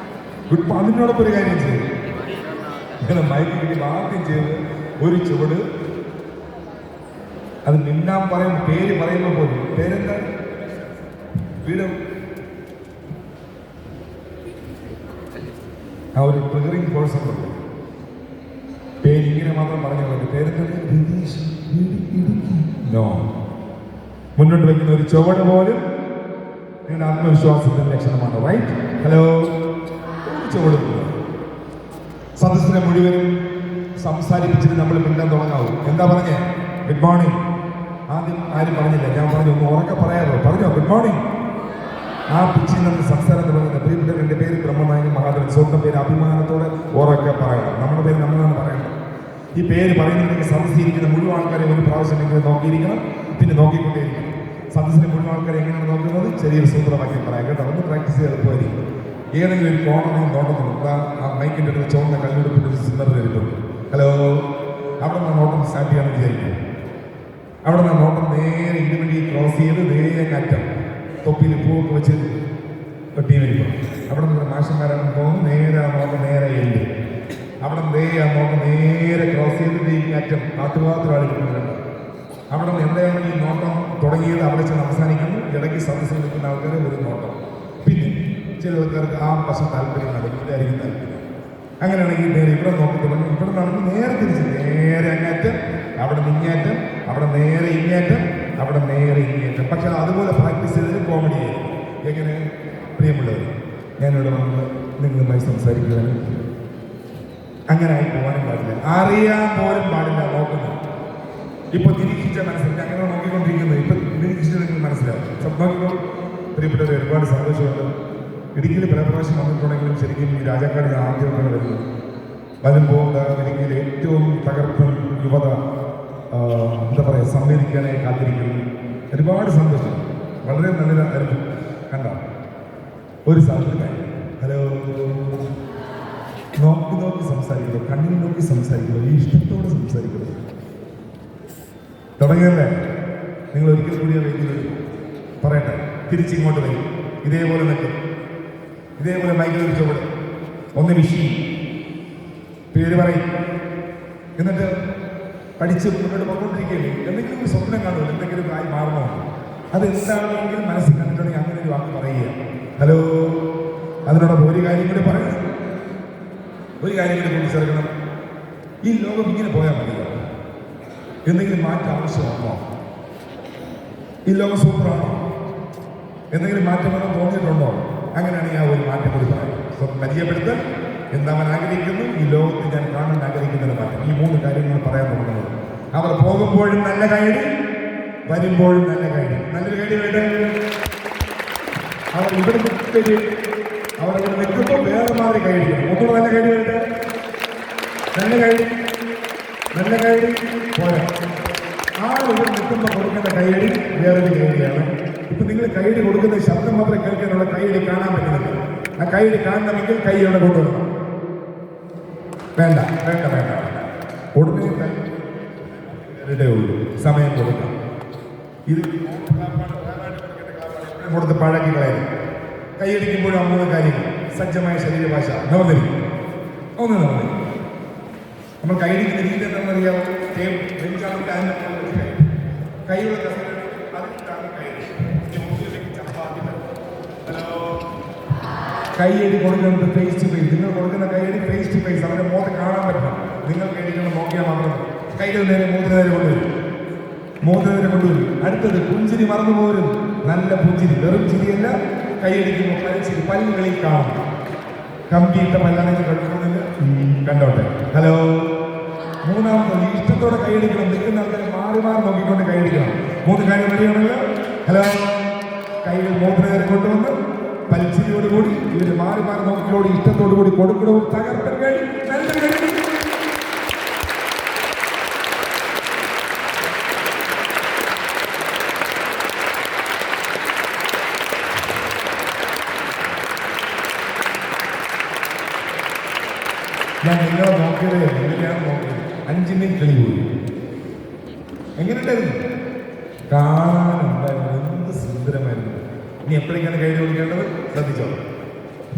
അതിനോടൊപ്പം ഒരു കാര്യം ചെയ്തു. ഇങ്ങനെ മൈക്കടിപ്പ് ആദ്യം ചെയ്ത് ഒരു ചുവട് അത് മിന്നാൻ പറയും. പേര് പറയുമ്പോൾ പോലും പേരെന്താ? വീട് ആ ഒരു ട്രിഗറിങ് പേഴ്സൺ ഉണ്ട്. പേര് ഇങ്ങനെ മാത്രം പറഞ്ഞു മതി. പേരെന്താ? നോ. മുന്നോട്ട് വയ്ക്കുന്ന ഒരു ചുവട് പോലും നിങ്ങളുടെ ആത്മവിശ്വാസത്തിന്റെ ലക്ഷണമാണ്. റൈറ്റ്? ഹലോ. ചുവട് സദസ്സിനെ മുഴുവനും സംസാരിപ്പിച്ചിട്ട് നമ്മൾ മിണ്ടാൻ തുടങ്ങാവൂ. എന്താ പറഞ്ഞേ? Good morning. ആദ്യം ആരും പറഞ്ഞില്ല, ഞാൻ പറഞ്ഞു ഒന്ന് ഉറക്കെ പറയാമോ? പറഞ്ഞോ ഗുഡ് മോർണിംഗ്. ആ പിച്ചിൽ നിന്ന് സംസാരം തുടങ്ങുന്ന പ്രിയപ്പെട്ട എൻ്റെ പേര് ബ്രഹ്മനായകൻ മഹാദേവൻ. സ്വന്തം പേര് അഭിമാനത്തോടെ ഉറക്കെ പറയണം. നമ്മുടെ പേര് നമ്മളാണ് പറയണം. ഈ പേര് പറയുന്നുണ്ടെങ്കിൽ സദസ്സിരിക്കുന്ന മുഴുവൻ ആൾക്കാരെ ഒരു പ്രാവശ്യം നിങ്ങൾ നോക്കിയിരിക്കണം, പിന്നെ നോക്കിക്കൊണ്ടേയിരിക്കണം. സദസ്സിലെ മുഴുവൻ ആൾക്കാരെ എങ്ങനെയാണ് നോക്കുന്നത്? ചെറിയൊരു സൂത്രവാക്യം പറയാം കേട്ടോ. ഒന്ന് പ്രാക്ടീസ് ചെയ്ത് എളുപ്പമായിരിക്കും. ഏതെങ്കിലും ഒരു കോണറിൽ നോട്ടത്തുണ്ട്. ആ മൈക്കിൻ്റെ അടുത്ത് ചുവന്ന കല്ലെടുപ്പിട്ട് സിന്നർ തരുന്നുണ്ട്. ഹലോ. അവിടെ നിന്ന് നോട്ടം സ്റ്റാർട്ട് ചെയ്യാമെന്ന് വിചാരിക്കും. അവിടെ നിന്ന് നോട്ടം നേരെ ഇരുമണി ക്രോസ് ചെയ്ത് നേരെ അറ്റം തൊപ്പിയിൽ പൂവൊക്കെ വെച്ച് ടീം വരിക്കും. അവിടെ നിന്ന് മാഷന്മാരാണ് പോകും. നേരെ ആ നോട്ടം നേരെ എല്ല്. അവിടെ ആ നോട്ടം നേരെ ക്രോസ് ചെയ്ത് ഈ അറ്റം കാട്ടുപാത്രം അടിക്കുന്നുണ്ട്. അവിടെ നിന്ന് എന്താണ് ഈ നോട്ടം തുടങ്ങിയത് അവിടെ ചെന്ന് അവസാനിക്കുന്നു. ഇടയ്ക്ക് സദസ്സിൽ നിൽക്കുന്ന ആൾക്കാർ ഒരു നോട്ടം. പിന്നെ ചില ആൾക്കാർക്ക് ആ വശം താല്പര്യം നടക്കും, ഇതായിരിക്കും താല്പര്യം. അങ്ങനെയാണെങ്കിൽ നേരെ ഇവിടെ നോക്കി തുടങ്ങി. ഇവിടെ നടന്ന് നേരെ തിരിച്ച് നേരെ അങ്ങേറ്റം, അവിടെ നിങ്ങേറ്റം, അവിടെ നേരെ ഇങ്ങേറ്റം, അവിടെ നേരെ ഇങ്ങേറ്റം. പക്ഷെ അതുപോലെ പ്രാക്ടീസ് ചെയ്തതിന് കോമഡി ആയിരിക്കും. എങ്ങനെ? പ്രിയമുള്ളവർ, ഞാനിവിടെ വന്ന് നിങ്ങളുമായി സംസാരിക്കുവാനും അങ്ങനെ ആയി പോകാനും പാടില്ല. അറിയാൻ പോലും പാടില്ല. നോക്കുന്നു ഇപ്പൊ നിരീക്ഷിച്ച മനസ്സിലാക്കി അങ്ങനെ നോക്കിക്കൊണ്ടിരിക്കുന്നത്. ഇപ്പൊ നിരീക്ഷിച്ച് നിങ്ങൾ മനസ്സിലാവും. നോക്കിക്കോളൂ പ്രിയപ്പെട്ടവർ, ഒരുപാട് സന്തോഷമുണ്ട്. ഇടുക്കിയിൽ പല പ്രാവശ്യം വന്നിട്ടുണ്ടെങ്കിലും ശരിക്കും ഈ രാജാക്കാട് ആദ്യമായിട്ടാണ് വരുന്നത്. വരുമ്പോൾ ഇടുക്കിയിൽ ഏറ്റവും തകർപ്പൻ യുവത എന്താ പറയുക സമ്മേളിക്കാനായി കാത്തിരിക്കുന്നു. ഒരുപാട് സന്തോഷം. വളരെ നല്ലൊരു അനുഭവം. കണ്ട ഒരു സ്ഥലത്ത് ഹലോ നോക്കി സംസാരിക്കുക, കണ്ണിൽ നോക്കി സംസാരിക്കുക, ഈ ഇഷ്ടത്തോടെ സംസാരിക്കുക. തുടങ്ങിയല്ലേ? നിങ്ങൾ ഒരിക്കൽ കൂടി വേദിയിൽ പറയട്ടെ. തിരിച്ചിങ്ങോട്ട് വരും. ഇതേപോലെ നിൽക്കും. ഇതേപോലെ മൈക്കിൽ ചുവട് ഒന്ന് വിഷി പേര് പറയും. എന്നിട്ട് പഠിച്ച് മുന്നോട്ട് പോയിക്കൊണ്ടിരിക്കുകയല്ലേ. എന്തെങ്കിലും ഒരു സ്വപ്നം കാണുമല്ലോ, എന്തെങ്കിലും ആയി മാറണോ? അത് എന്താണെങ്കിലും മനസ്സിൽ കണ്ടിട്ടുണ്ടെങ്കിൽ അങ്ങനെ ഒരു വാക്ക് പറയുക. ഹലോ. അതിനോടൊപ്പം ഒരു കാര്യം കൂടി പറയണം. ഒരു കാര്യം കൂടി കൂട്ടിച്ചേർക്കണം. ഈ ലോകം ഇങ്ങനെ പോയാൽ മതിയോ? എന്തെങ്കിലും മാറ്റം ആവശ്യമാണോ? ഈ ലോകം സൂപ്പറാണോ? എന്തെങ്കിലും മാറ്റം വേണം തോന്നിയിട്ടുണ്ടോ? അങ്ങനെയാണെങ്കിൽ ആ ഒരു മാറ്റം കൂടി പറയാം. പരിചയപ്പെടുത്താൻ എന്താവൻ ആഗ്രഹിക്കുന്നു, ഈ ലോകത്തിൽ ഞാൻ കാണാൻ ആഗ്രഹിക്കുന്നതിന് മാറ്റം. ഈ 3 കാര്യങ്ങൾ പറയാൻ തുടങ്ങുന്നത്. അവർ പോകുമ്പോഴും നല്ല കൈഡി, വരുമ്പോഴും നല്ല കൈഡി. നല്ലൊരു കൈഡി വേണ്ടേ? അവർ ഇവിടെ നിൽക്കുമ്പോൾ വേറെ മാറി കൈഡിക്കണം. ഒന്നുകൂടെ നല്ല കൈഡി വേണ്ടേ? നല്ല കൈഡി പോരാ. ആളിവിടെ നിൽക്കുമ്പോൾ കൊടുക്കേണ്ട കൈയടി വേറൊരു കൈഡിയാണ്. ഇപ്പൊ നിങ്ങൾ കൈയടി കൊടുക്കുന്ന ശബ്ദം മാത്രമേ കേൾക്കാനുള്ള കൈയടി കാണാൻ പറ്റുന്നില്ല. ആ കൈയടി കാണണമെങ്കിൽ കൈ അവിടെ കൊണ്ടുവരണം. വേണ്ട. ഉടനെ കൈ ഉള്ളൂ. സമയം കൊടുക്കാം. ഇത് കൊടുത്ത് പഴക്കി കളയും. കൈയടിക്കുമ്പോഴും 3 കാര്യങ്ങൾ. സജ്ജമായ ശരീരഭാഷ നവതരി. ഒന്ന് നമ്മൾ കൈയടിക്കുന്ന രീതി എന്താണെന്നറിയാമോ? കൈയുള്ള കൈയടി കൊടുക്കുന്നത് ഫേസ് ടു ഫേസ്. നിങ്ങൾ കൊടുക്കുന്ന കൈയടി ഫേസ് ടു ഫേസ്. അവരുടെ മുഖത്ത് കാണാൻ പറ്റണം. നിങ്ങൾ കൈയടിക്കണം നോക്കിയാൽ മാത്രം. കൈകൾ നേരെ മൂന്നിനേരെ കൊണ്ടുവരും. അടുത്തത് പുഞ്ചിരി മറന്നു പോരും. നല്ല പുഞ്ചിരി, വെറും ചിരിയല്ല. കൈയടിക്കുമ്പോൾ പലിച്ചിരി പല്ലുകളിൽ കാണും. കമ്പിയിട്ട പല്ലാണെങ്കിൽ കഴിക്കുന്നില്ല. കണ്ടോട്ടെ. ഹലോ. മൂന്നാമത്തെ ഇഷ്ടത്തോടെ കൈയടിക്കണം. നിൽക്കുന്ന ആൾക്കാരെ മാറി നോക്കിക്കൊണ്ട് കൈയടിക്കണം. 3 കാര്യം റെഡിയാണല്ലോ. ഹലോ. കൈകൾ മൂന്നിനേരെ കൊണ്ടുവന്ന് പലിച്ചിരിയോടുകൂടി ഇവര് മാറി മാറി നോക്കിയോട് ഇഷ്ടത്തോടു കൂടി കൊടുക്കണോ തകർപ്പൻ കഴി നല്ലൊരു കഴി. ഞാൻ നിങ്ങളെ നോക്കിയത് എങ്ങനെയാണ് നോക്കിയത് 5 മിനിറ്റ് കളി പോയി. എങ്ങനെയുണ്ടായിരുന്നു? കാണാനുണ്ടായിരുന്നു. എന്ത് സുന്ദരമായിരുന്നു. ഇനി എപ്പോഴേക്കാണ് കൈ കൊടുക്കേണ്ടത് ശ്രദ്ധിച്ചോ.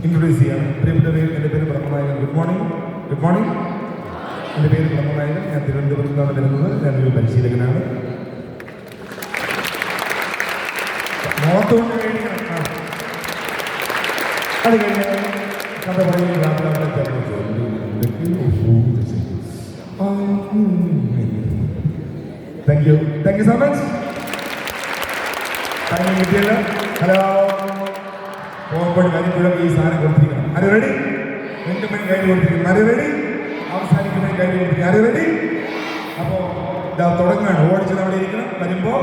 ഇൻട്രൊഡ്യൂസ് ചെയ്യാം. പ്രിയപ്പെട്ടവരെ, എൻ്റെ പേര് Brahmanayakan. Good morning. Good morning. എൻ്റെ പേര് ബ്രഹ്മനായകൻ. ഞാൻ തിരുവനന്തപുരത്ത് നിന്നാണ് വരുന്നത്. ഞാനൊരു പരിശീലകനാണ്. മുഖത്തുകൊണ്ട് കഴിക്കണം. അത് കഴിഞ്ഞാൽ കഥ പറയുന്നത് thank you so much. Time കിട്ടിയല്ലോ. ഹലോ, പോകുമ്പോൾ വരുമ്പോഴും ഈ സാധനം കൊടുത്തിരിക്കണം. ആര് റെഡി? രണ്ടുമണി കഴിഞ്ഞ് കൊടുത്തിരിക്കണം. ആര് റെഡി? അവസാനിക്കുമ്പോൾ കഴിഞ്ഞ് കൊടുത്തിരിക്കണം. ആര് റെഡി? അപ്പോൾ ഇതാ തുടങ്ങാണ്. ഓടിച്ച് അവിടെ ഇരിക്കണം. വരുമ്പോൾ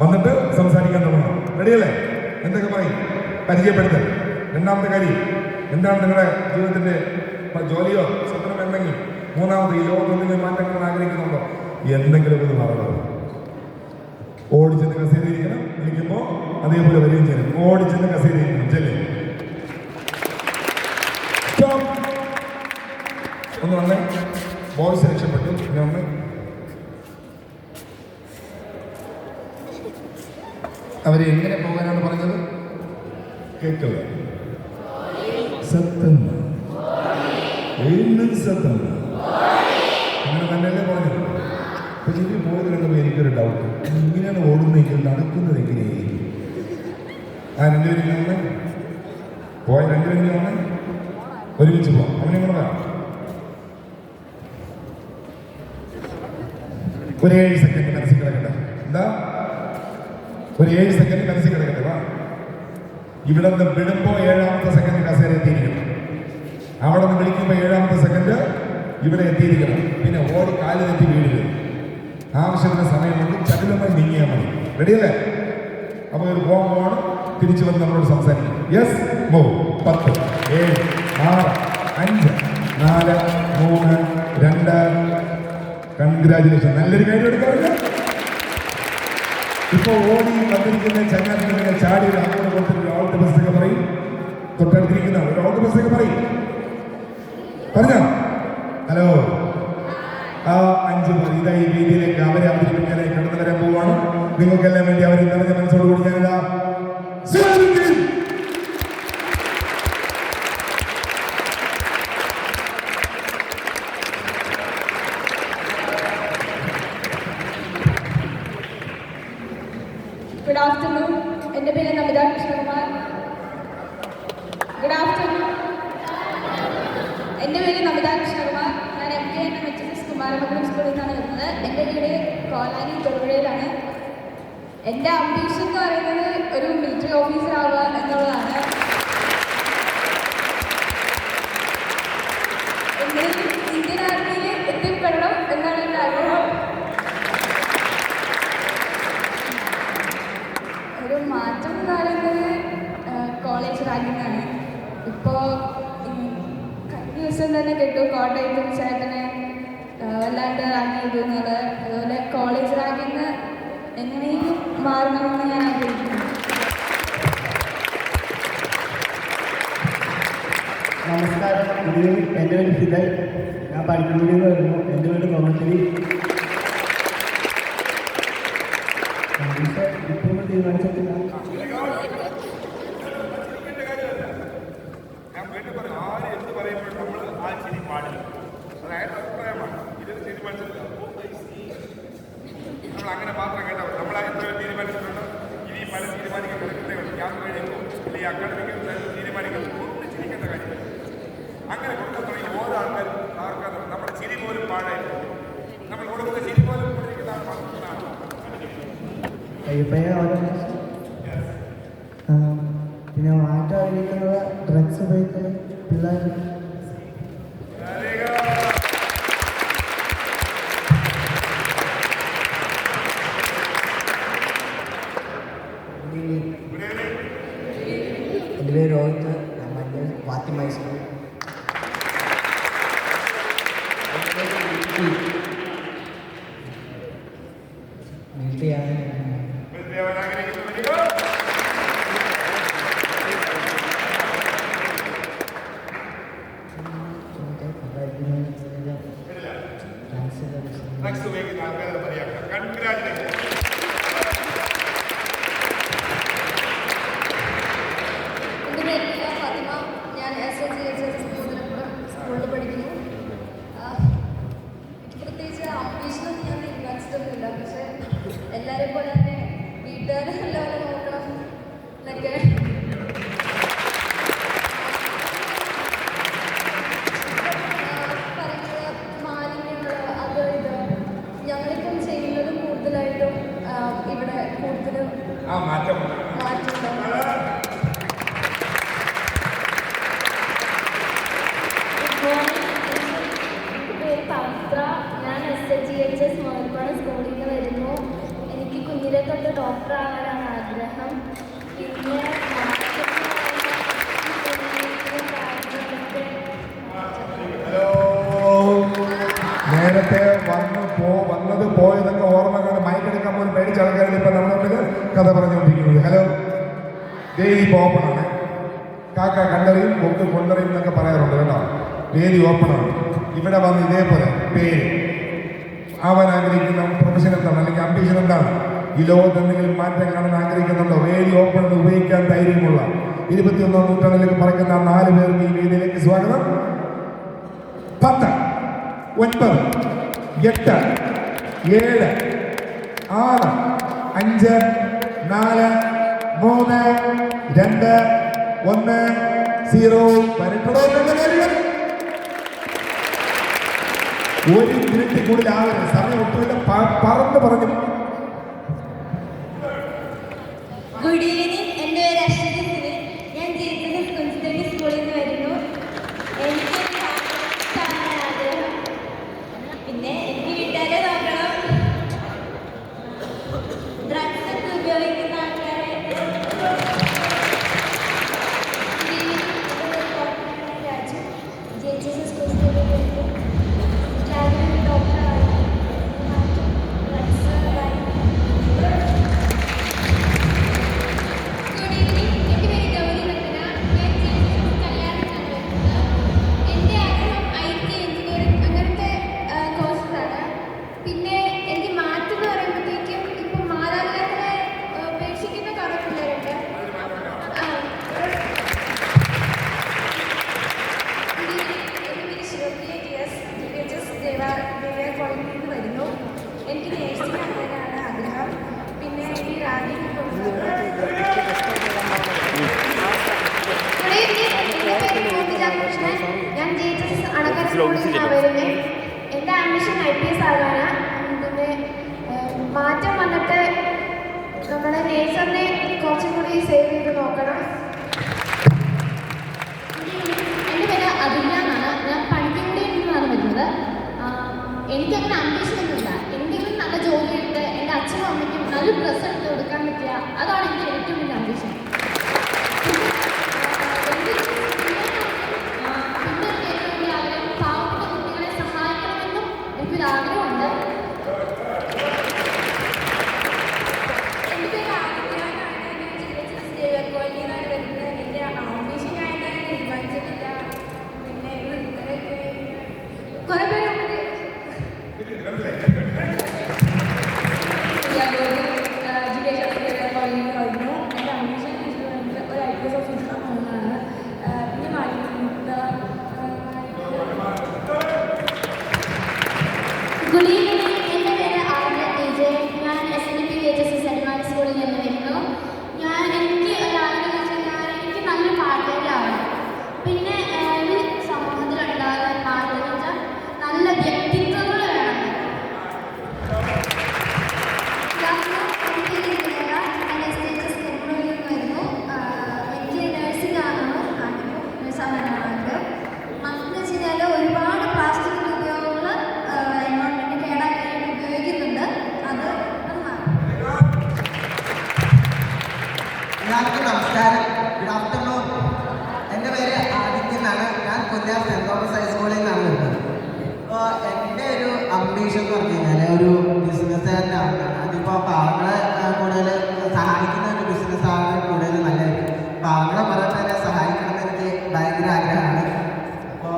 വന്നിട്ട് സംസാരിക്കാൻ തുടങ്ങണം. റെഡിയല്ലേ? എന്തൊക്കെ പറയും? പരിചയപ്പെടുത്തൽ. രണ്ടാമത്തെ കാര്യം എന്താണ്? നിങ്ങളുടെ ജീവിതത്തിൻ്റെ ജോലിയോ സ്വപ്നം എന്തെങ്കിലും. മൂന്നാമത് ഈ ലോകത്തിൽ മാറ്റങ്ങൾ ആഗ്രഹിക്കുന്നുണ്ടോ? എന്തെങ്കിലും ഒന്ന് പറയണം. ഓടിച്ചെന്ന് കസേരയിരിക്കണം. വിളിക്കുമ്പോൾ അതേപോലെ വരികയും ചെയ്യണം. ഓടിച്ചെന്ന് കസേരയിരിക്കണം. ചെല്ലേ ഒന്ന് വന്നേ. ബോയ്സ് രക്ഷപ്പെട്ടു. ഇനി വന്നേ. അവരെ എങ്ങനെ പോകാനാണ് പറഞ്ഞത്? കേൾക്കുക. സത്യം സത്യം അങ്ങനെ തന്നെയല്ലേ പറഞ്ഞത്. അപ്പൊ ശരി പോയത് കണ്ടപ്പോൾ എനിക്കൊരു ഡൗട്ട്. ഇങ്ങനെയാണ് ഓടുന്നെങ്കിൽ നടക്കുന്നത് എങ്ങനെയായിരിക്കും? ആ രണ്ടുപേരും വന്നേ. പോയ രണ്ടുപേരും വന്നേ. ഒരുമിച്ച് പോവാം. അവനെ കൂടെ വേണം. ഒരു 7 സെക്കൻഡ് മനസ്സിൽ കിടക്കട്ടെ. എന്താ? ഒരു 7 സെക്കൻഡ് മനസ്സിൽ കിടക്കട്ടെ. വാ. ഇവിടെ നിന്ന് വിടുമ്പോൾ 7ാമത്തെ സെക്കൻഡ് കസേര എത്തിയിരിക്കണം. അവിടെ നിന്ന് വിളിക്കുമ്പോൾ 7ാമത്തെ സെക്കൻഡ് ഇവിടെ എത്തിയിരിക്കണം. പിന്നെ ഓടി കാല് തെറ്റി വീഴുക. ആവശ്യത്തിന് സമയമുണ്ട്. ചടുലമായി നീങ്ങിയാൽ മതി. റെഡിയല്ലേ? അപ്പോൾ ഒരു പോകാണ്. തിരിച്ചു വന്ന് നമ്മളോട് സംസാരിക്കും. യെസ് മോ. 10 7 6 5 4 3 2. കൺഗ്രാജുലേഷൻ. നല്ലൊരു കാര്യം എടുക്കാറില്ല. ഇപ്പൊ ഓടി വന്നിരിക്കുന്ന ചങ്ങാതിനെ ചാടി അങ്ങോട്ട് കൊടുത്തിട്ട് ഓൾ ദി ബെസ്റ്റ് ഒക്കെ പറയും. തൊട്ടടുത്തിരിക്കുന്ന ഒരു ഓൾ ദി ബെസ്റ്റ് ഒക്കെ പറയും. പറഞ്ഞോ? ഹലോ. ആ 5 പേർ ഇതാ ഈ രീതിയിലേക്ക് അവരെ അവതരിപ്പിക്കാനായി കടന്നു വരാൻ പോവാണ്. നിങ്ങൾക്കെല്ലാം വേണ്ടി അവർ നിറഞ്ഞ മനസ്സോട് കൂടി ഞാനിതാ ഗുഡ് ആഫ്റ്റർനൂൺ. എൻ്റെ പേര് നമിത കൃഷ്ണകുമാർ. Good afternoon. എൻ്റെ പേര് നമിത കൃഷ്ണകുമാർ. ഞാൻ MKNM കുമാരമംഗലം സ്കൂളിൽ നിന്നാണ് വരുന്നത്. എൻ്റെ വീട് കോലാനി തൊടുപുഴയിലാണ്. എൻ്റെ അംബീഷൻ എന്ന് പറയുന്നത് ഒരു മിലിറ്ററി ഓഫീസർ ആവുക എന്നുള്ളതാണ്. ഇന്ത്യൻ ആർമിയിൽ എത്തിപ്പെടണം എന്നാണ് എൻ്റെ ആഗ്രഹം. ഒരു മാറ്റം എന്ന് പറയുന്നത് കോളേജ് റാങ്കിങ്ങാണ്. ഇപ്പോൾ കഴിഞ്ഞ ദിവസം തന്നെ കേട്ടു കോട്ടയത്തിൽ ചേട്ടനെ വല്ലാണ്ട് റാങ്ക് ചെയ്തു എന്നുള്ളത്. അതുപോലെ കോളേജ് റാങ്കിങ് എങ്ങനെയും മാറണമെന്ന് ഞാൻ ആഗ്രഹിക്കുന്നു. നമസ്കാരം. എൻ്റെ പേര് ഫിദൽ. ഞാൻ പഠിക്കുന്നതിൽ വരുന്നു. എൻ്റെ വീട് കോമശ്ശേരി. ഇപ്പോൾ തീരുമാനിച്ചിട്ടില്ല. ഞാൻ വീണ്ടും പറയും. ആര് എന്ത് പറയുമ്പോഴും നമ്മൾ ആ ചിരി പാടില്ല. അതായത് അഭിപ്രായമാണ്. ഇതൊരു തീരുമാനിച്ചിട്ടില്ല. നമ്മൾ അങ്ങനെ മാത്രം കേട്ടാൽ നമ്മൾ എത്ര തീരുമാനിച്ചിട്ടുണ്ട്. ഇനി പല തീരുമാനിക്കാൻ കിടക്കുന്നേ ഉള്ളൂ. യാത്ര കഴിയുമ്പോൾ അല്ലെങ്കിൽ അക്കാഡമിക് തീരുമാനിക്കുന്നത് ഒന്നും ചിരിക്കേണ്ട കാര്യമില്ല. അങ്ങനെ കൊടുക്കാൻ തുടങ്ങി ഓരോ ആൾക്കാരും ആർക്കാതെ നമ്മുടെ ചിരി പോലും പാടായിരുന്നു. നമ്മൾ കൊടുക്കുന്ന ചിരി പോലും കൊണ്ടിരിക്കുന്ന ആൾക്കാരാണ്. പിന്നെ മാറ്റം അറിയിക്കുന്നത് ഡ്രഗ്സ് ഉപയോഗിക്കുന്ന പിള്ളേർ. വീട്ടിലാണ് എൻ്റെ പേര് ഫാത്തിമ. ഞാൻ SSGHS സ്കൂളിൽ പഠിക്കുന്നു. എനിക്ക് പ്രത്യേകിച്ച് അംബീഷനൊന്നും ഞാൻ തീരുമാനിച്ചിട്ടൊന്നുമില്ല. പക്ഷേ എല്ലാവരെയും പോലെ തന്നെ വീട്ടുകാരെല്ലാവരും നോക്കണം എന്നൊക്കെ പറയുന്നത്. മാലിന്യങ്ങൾ അത് ഇത് ഞങ്ങളിപ്പം ചെയ്യുന്നതും കൂടുതലായിട്ടും ഇവിടെ കൂടുതലും മാറ്റമുണ്ടാകും. എൻ്റെ പേര് പവിത്ര. ഞാൻ SSGHS മോർപ്പാട് സ്കൂളിൽ നിന്ന് വരുന്നു. എനിക്ക് കുഞ്ഞിലെ തൊട്ട് ഡോക്ടർ ആകാനാണ് ആഗ്രഹം. പിന്നെ നേരത്തെ വന്നത് പോയതൊക്കെ ഓർമ്മകൾ മൈക്കെടുക്കാൻ പോലും പേടിച്ച ആൾക്കാരിൽ ഇപ്പം നമ്മുടെ മുന്നിൽ കഥ പറഞ്ഞുകൊണ്ടിരിക്കുന്നത്. ഹലോ, വേദി ഓപ്പണാണ്. കാക്ക കണ്ടറിയും കൊക്ക് കൊണ്ടറിയും എന്നൊക്കെ പറയാറുണ്ട് കേട്ടോ. വേദി ഓപ്പണാണ്. ഇവിടെ വന്ന് ഇതേപോലെ പേര്, അവൻ ആഗ്രഹിക്കുന്ന പ്രൊഫഷൻ എന്താണ്, അല്ലെങ്കിൽ അംബിഷൻ എന്താണ്, ഈ ലോകത്ത് എന്തെങ്കിലും മാറ്റം കാണാൻ ആഗ്രഹിക്കുന്നുണ്ടോ? വേദി ഓപ്പൺ ഉപയോഗിക്കാൻ ധൈര്യമുള്ള 21ാം നൂറ്റാണ്ടിലേക്ക് പറക്കുന്ന 4 പേർക്ക് ഈ വേദിയിലേക്ക് സ്വാഗതം. 10, 9, 8, 7, 6, 5, 4, 3, 2, 1, 0. വരട്ടോ. ഒരു മിനിറ്റ് കൂടുതൽ ആവരുത്, സമയം ഒട്ടുമില്ല. പറന്ന് പറഞ്ഞു. Good evening. എൻ്റെ പേര് അശ്വതി സിവിൽ. ഞാൻ JSS കുഞ്ചത്തടി സ്കൂളിൽ നിന്ന് വരുന്നു. എനിക്ക് ആഗ്രഹം. പിന്നെ എനിക്ക് വീട്ടുകാരെ നോക്കണം. ഡ്രഗ്സ് ഒക്കെ ഉപയോഗിക്കുന്ന ആൾക്കാരെ രാജു JSS കുഞ്ചത്തടി വരുന്നു. എനിക്ക് നേഴ്സിംഗ് ആകാനാണ് ആഗ്രഹം. പിന്നെ ഈ റാഗിങ് ഞാൻ JSS അണക്കര സ്കൂളിൽ നിന്നാണ് വരുന്നത്. എൻ്റെ ആംബിഷൻ IPS ആകാനാണ്. പിന്നെ മാറ്റം വന്നിട്ട് നമ്മുടെ നേച്ചറിനെ കുറച്ചും കൂടി സേവ് ചെയ്ത് നോക്കണം. എൻ്റെ പേര് അഭിന എന്നാണ്. ഞാൻ പണിക്കൻകുടിയിൽ നിന്നാണ് വരുന്നത്. എനിക്കങ്ങനെ അംബീഷൻ ഒന്നുമില്ല. എന്തെങ്കിലും നല്ല ജോലി എടുത്ത് എൻ്റെ അച്ഛനും അമ്മയ്ക്കും നല്ലൊരു ഡ്രസ്സ് എടുത്ത് കൊടുക്കാൻ പറ്റുക, അതാണ് എനിക്ക് ഏറ്റവും വലിയ അംബീഷൻ. പിന്നെ എനിക്ക് ഏറ്റവും വലിയ ആഗ്രഹം പാവപ്പെട്ട കുട്ടികളെ സഹായിക്കണമെന്നും എനിക്കൊരു ആഗ്രഹമുണ്ട്. എൻ്റെ പേര് ആദിത്യനാണ്. JSS കോളേജിലാണ് വരുന്നത്. എൻ്റെ അംബീഷൻ ആയിട്ട് തീരുമാനിച്ചിട്ടില്ല. പിന്നെ കുറേ പേരുണ്ട്. എഡ്യൂക്കേഷൻ കോളേജിൽ വരുന്നു. എൻ്റെ അംബീഷൻ ഒരു IPS ഓഫീസർ ആവുന്നതാണ്. പിന്നെ ഗുഡ് ഈവനിങ്. എൻ്റെ പേര് ആര്യ TJ. ഞാൻ SNPHSS അഡ്വാൻസ് സ്കൂളിൽ നിന്ന് വരുന്നു. എനിക്ക് ഒരാഗ്രഹം വെച്ചാൽ എനിക്ക് നല്ല പാട്ടുകാരാവണം. പിന്നെ ഈ സമൂഹത്തിലുണ്ടാകാൻ മാറ്റം വെച്ചാൽ നല്ല വ്യക്തിത്വങ്ങൾ വേണം. എൻ്റെ SHS കെമ്പ്രോയിൽ നിന്ന് വരുന്നു. എനിക്ക് നഴ്സിംഗ് ആകണം ആഗ്രഹം. നഴ്സാകാനാണ് ആഗ്രഹം. മറ്റെന്ന് വെച്ച് കഴിഞ്ഞാൽ ഒരുപാട് പ്ലാസ്റ്റിക് ഉപയോഗങ്ങൾ എൻവയോൺമെൻറ്റ് കേടാക്കി ഉദ്ദേശം എന്ന് പറഞ്ഞു കഴിഞ്ഞാൽ ഒരു ബിസിനസ്സുകാരനാണ്. അതിപ്പോൾ പാവങ്ങളെ കൂടുതൽ സഹായിക്കുന്ന ഒരു ബിസിനസ്സാണ് കൂടുതൽ നല്ലതായിരിക്കും. പാവങ്ങളെ പറഞ്ഞാൽ സഹായിക്കണമെന്ന് എനിക്ക് ഭയങ്കര ആഗ്രഹമാണ്. അപ്പോൾ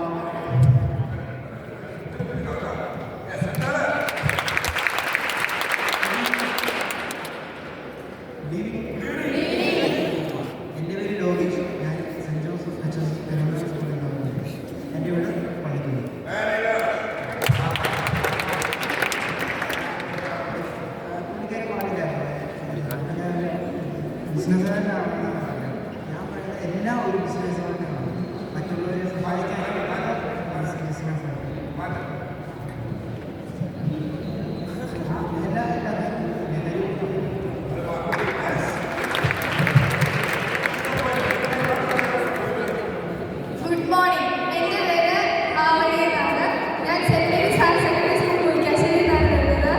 എൻ്റെ പേര് ലോകേഷ്. ഞാൻ സെൻറ്റ് ജോസഫ് HSS സ്കൂളിൽ നിന്നാണ്. എൻ്റെ വീട് പണിക്കുന്നു. ബിസിനസ്സുകാരനാണെന്നാണ് പറയുന്നത്. ഞാൻ പറയുന്നത് എല്ലാം ഒരു ബിസിനസ്സുകാരനാണ്. മറ്റുള്ളവരെ സഹായിക്കാനാണ് ബിസിനസ്സാണ്. Good morning. എൻ്റെ പേര് ആവണി എന്നാണ്. ഞാൻ saint Mary's higher secondary school മുരിക്കാശ്ശേരിയിൽ നിന്നാണ് വരുന്നത്.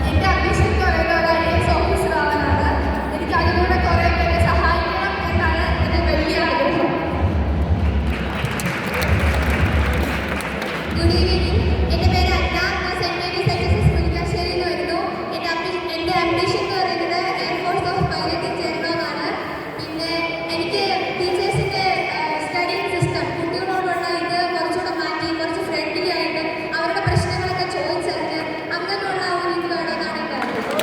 എൻ്റെ അംബീഷൻ എന്ന് പറയുന്നത് ഒരു IAS ഓഫീസർ ആവാനാണ്. എനിക്ക് അതിലൂടെ കുറേ പേരെ സഹായിക്കണം എന്നാണ് എൻ്റെ വലിയ ആഗ്രഹം. Good evening. എൻ്റെ പേര് അന്ന. ഞാൻ സെൻറ്റ് മേരീസ് HSS മുരിക്കാശ്ശേരിയിൽ നിന്ന് വരുന്നു. എൻ്റെ അംബിഷൻ എന്ന് പറയുന്നത് എയർഫോഴ്സ് ഓഫ് പൈലറ്റിൽ ചേരണമെന്നാണ്. പിന്നെ എനിക്ക് ടീച്ചേഴ്സിൻ്റെ സ്റ്റഡിങ് സിസ്റ്റം കുട്ടികളോടുള്ള ഇത് കുറച്ചുകൂടെ മാറ്റി കുറച്ച് ഫ്രണ്ട്ലി ആയിട്ട് അവരുടെ പ്രശ്നങ്ങളൊക്കെ ചോദിച്ചറിഞ്ഞ് അങ്ങനെയുള്ള ഒരു ഇത് വേണമെന്നാണ് എൻ്റെ ആഗ്രഹം.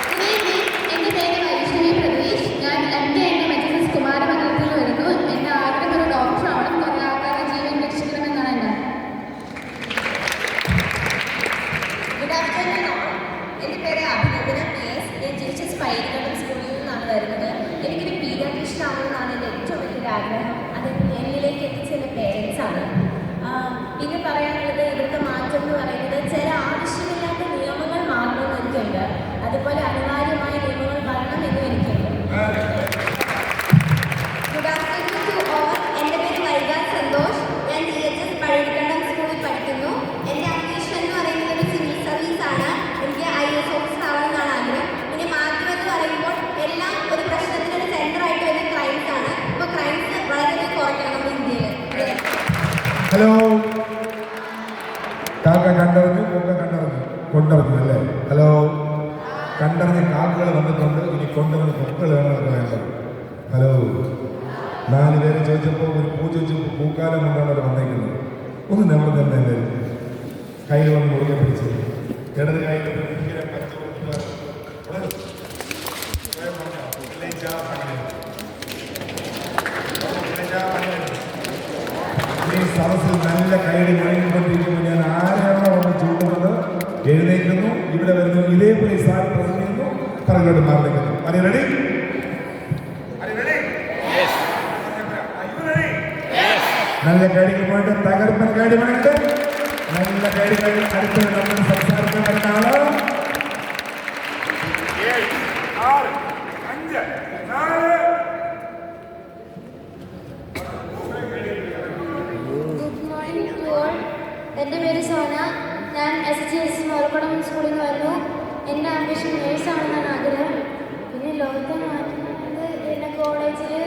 Good evening. എൻ്റെ പേര് വൈഷ്ണവി പ്രതീഷ്. ഞാൻ MKNM കുമാരമംഗലത്തിൽ വരുന്നു. എൻ്റെ ആഗ്രഹം ഒരു ഡോക്ടർ ആവണം. കുറേ ആൾക്കാരുടെ ജീവൻ രക്ഷിക്കണമെന്നാണ് എൻ്റെ ആഗ്രഹം. Good afternoon. എൻ്റെ പേര് അഭിനന്ദന PS. ഞാൻ GHS പൈലറ്റ് സ്കൂളിൽ നിന്നാണ് വരുന്നത്. എനിക്കൊരു പീഡിയാട്രീഷ്യൻ ആവണമെന്നാണ് എൻ്റെ ഏറ്റവും വലിയൊരു ആഗ്രഹം. അത് എന്നിലേക്ക് എത്തിച്ച എൻ്റെ പേരൻസാണ്. പിന്നെ പറയാനുള്ളത് ഇവിടുത്തെ മാറ്റം എന്ന് പറയുന്നത് ചില ആവശ്യമില്ലാത്ത നിയമങ്ങൾ മാറണമെന്ന് എനിക്കുണ്ട്. അതുപോലെ അനിവാര്യമായ നിയമങ്ങൾ വരണമെന്നും എനിക്കുണ്ട്. Good afternoon to all. എൻ്റെ പേര് വൈഗ സന്തോഷ്. ഞാൻ GHS പഴയക്കണ്ടം സ്കൂളിൽ പഠിക്കുന്നു. എൻ്റെ അംബീഷൻ എന്ന് പറയുന്നത് ഒരു സിവിൽ സർവീസാണ്. എനിക്ക് IAS ഓഫീസർ ആവണമെന്നാണ് ആഗ്രഹം. പിന്നെ മാറ്റം എന്ന് പറയുമ്പോൾ എല്ലാം ഒരു പ്രശ്നത്തിനൊരു സെൻറ്ററായിട്ട് വരുന്ന ക്രൈംസ് ആണ്. അപ്പോൾ ക്രൈംസ് വളരെയധികം കുറയ്ക്കണം നമ്മുടെ ഇന്ത്യയിൽ. ഹലോ, കാക്ക കണ്ടറിഞ്ഞു, കൊക്ക കണ്ടറിഞ്ഞു, കൊണ്ടറിഞ്ഞു അല്ലേ? ഹലോ, കണ്ടറിഞ്ഞ് കാക്കകൾ വന്നിട്ടുണ്ട്. ഇനി കൊണ്ടറിഞ്ഞ് കൊക്കളാണ് വേണ്ടത്. ഹലോ, 4 പേരെ ചോദിച്ചപ്പോൾ ഒരു പൂ ചോദിച്ചു പൂക്കാലം കൊണ്ടാണ് അവർ വന്നേക്കുന്നത്. ഒന്ന് നമ്മൾ തന്നെ എല്ലാവരും കയ്യിൽ വന്ന് മുറുകെ പിടിച്ച് ഇടത് കയ്യിൽ ഇങ്ങനെ പച്ച കൊടുക്കുക. ഈ സദസ്സിൽ നല്ല കൈയടി മുഴങ്ങിക്കൊണ്ടിരിക്കുമ്പോൾ ഞാൻ ആരെയാണോ വന്ന് ചൂണ്ടുന്നത് എഴുന്നേൽക്കുന്നു, ഇവിടെ വരുന്നു, ഇതേപോലെ സാർ പ്രസംഗിക്കുന്നു, പറകോട്ട് മാറിക്കുന്നു. അരി റെഡി? നല്ല കൈഡികൾ പോയിട്ട് തകർപ്പൻ കൈഡികളുണ്ട്. നല്ല കൈഡികൾ അടുത്തത് നമ്മൾ സംസാരിക്കാൻ വരുന്ന ആള് 7, 6, 5, 4. Good morning to all. എൻ്റെ പേര് സോന. ഞാൻ SGS മോലക്കുളം സ്കൂളിൽ നിന്ന് വരുന്നു. എൻ്റെ ആംബിഷൻ നേഴ്സാണെന്നാണ് ആഗ്രഹം. പിന്നെ ലോകത്തെ മാറ്റുന്നത് എൻ്റെ കോളേജിൽ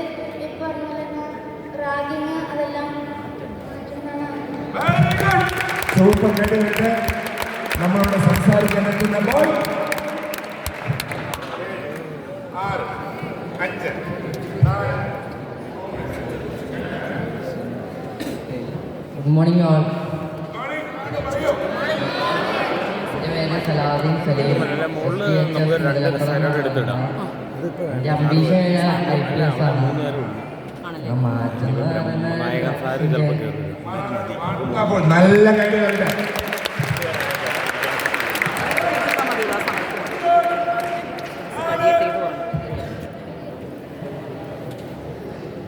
ഇപ്പോൾ പറഞ്ഞ റാഗിങ് അതെല്ലാം മാറ്റുന്നതാണ് ആഗ്രഹം. സൂപ്പർ കൈഡികളുണ്ട്. നമ്മളോട് സംസാരിക്കാൻ എത്തുന്ന ബോയ് 6, 5, 4. Good morning all. പറയൂ. എൻ്റെ പേര് സലാദീൻ സലീം. എൻ്റെ അംബീഷൻ IPS ആണ്. മാറ്റം അപ്പോൾ നല്ല കൈഡികളുണ്ട്.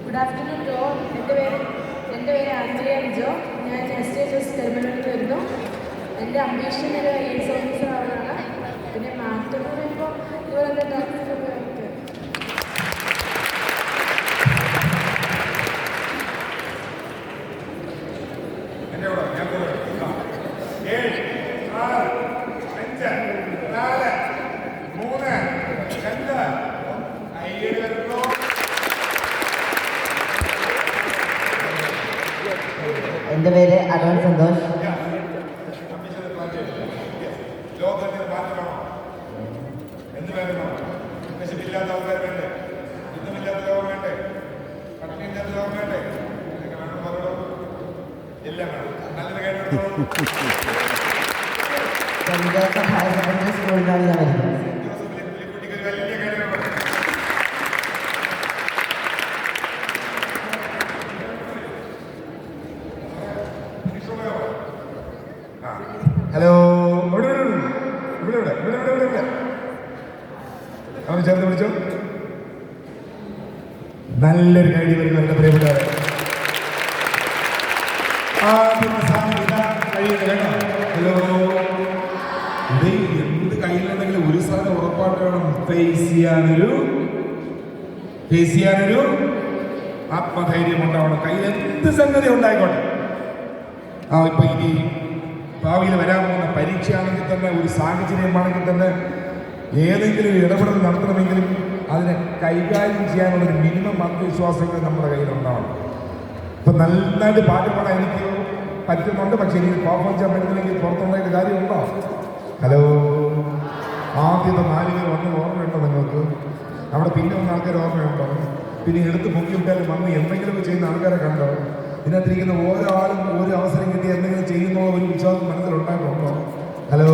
ഗുഡ് ആഫ്റ്റർനൂൺ ജോ. എൻ്റെ പേര് ആഞ്ജലിയ ജോ. ഞാൻ SGS ടെർമിനലിൽ വരുന്നു. എൻ്റെ അംബീഷൻ ഒരു IAS ഓഫീസർ ആവുന്നതാണ്. പിന്നെ മാറ്റം എന്ന് പറയുമ്പോൾ ഇവരെൻ്റെ ഡോക്ടർ എന്നെ ഇവിടെ ഞാൻ പോകാം. 7, 6, 5, 4, 3, 2, 1. എൻ്റെ പേര് അടവൻ സന്തോഷ്. ലോകത്തിന് മാറ്റമാണോ? എന്ത് വേണമോ? വിശപ്പില്ലാത്ത ആൾക്കാർ വേണ്ടേ? യുദ്ധമില്ലാത്ത ലോകം വേണ്ടേ? പട്ടിണിയില്ലാത്ത ലോകം വേണ്ടേ? ഇതൊക്കെ വേണം പറയണോ? എല്ലാം വേണം. നല്ലത് കേട്ടെടുത്തോളൂ. സെൻറ് ജോസഫ് ഹയർ സെക്കൻഡറി സ്കൂളിലാണ് ഞാൻ വരുന്നത്. ജോസഫിലെ പുലിക്കുട്ടിക്ക് ഒരു വലിയ കേട്ടോ. ഹലോ, ഇവിടെ അവന് ചേർത്ത് വിളിച്ചോ. നല്ലൊരു കൈഡി വരുന്നു എൻ്റെ പ്രിയപ്പെട്ടവരെ. ഹലോ, ഇത് എന്ത് കയ്യിലുണ്ടെങ്കിലും ഒരു സാധനം ഉറപ്പായിട്ട് വേണം. ഫേസ് ചെയ്യാനൊരു ആത്മധൈര്യം ഉണ്ടാവണം. കയ്യിൽ എന്ത് സംഗതി ഉണ്ടായിക്കോട്ടെ. ഇപ്പൊ ഇനി ഭാവിയിൽ വരാൻ പോകുന്ന പരീക്ഷയാണെങ്കിൽ തന്നെ, ഒരു സാഹചര്യമാണെങ്കിൽ തന്നെ, ഏതെങ്കിലും ഇടപെടൽ നടത്തണമെങ്കിലും അതിനെ കൈകാര്യം ചെയ്യാനുള്ളൊരു മിനിമം ആത്മവിശ്വാസങ്ങൾ നമ്മുടെ കയ്യിലുണ്ടാവണം. ഇപ്പം നന്നായിട്ട് പാട്ട് പാടാൻ എനിക്ക് പറ്റുന്നുണ്ട്, പക്ഷെ എനിക്ക് പെർഫോം ചെയ്യാൻ പറ്റുന്നില്ലെങ്കിൽ പുറത്തുണ്ടായിട്ട് കാര്യമുണ്ടോ? ഹലോ, ആദ്യത്തെ 4 പേർ വന്ന് ഓർമ്മയുണ്ടോ നിങ്ങൾക്ക്? അവിടെ പിന്നെ വന്ന ആൾക്കാർ ഓർമ്മയുണ്ടോ? പിന്നെ എടുത്ത് പൊക്കിയിട്ടാലും വന്ന് എന്തെങ്കിലുമൊക്കെ ചെയ്യുന്ന ആൾക്കാരെ കണ്ടോ? ഇതിനകത്തിരിക്കുന്ന ഓരോ ആളും ഒരു അവസരം കിട്ടി എന്തെങ്കിലും ചെയ്യുന്ന ഒരു വിശ്വാസം മനസ്സിലുണ്ടായിട്ടുണ്ടോ? ഹലോ,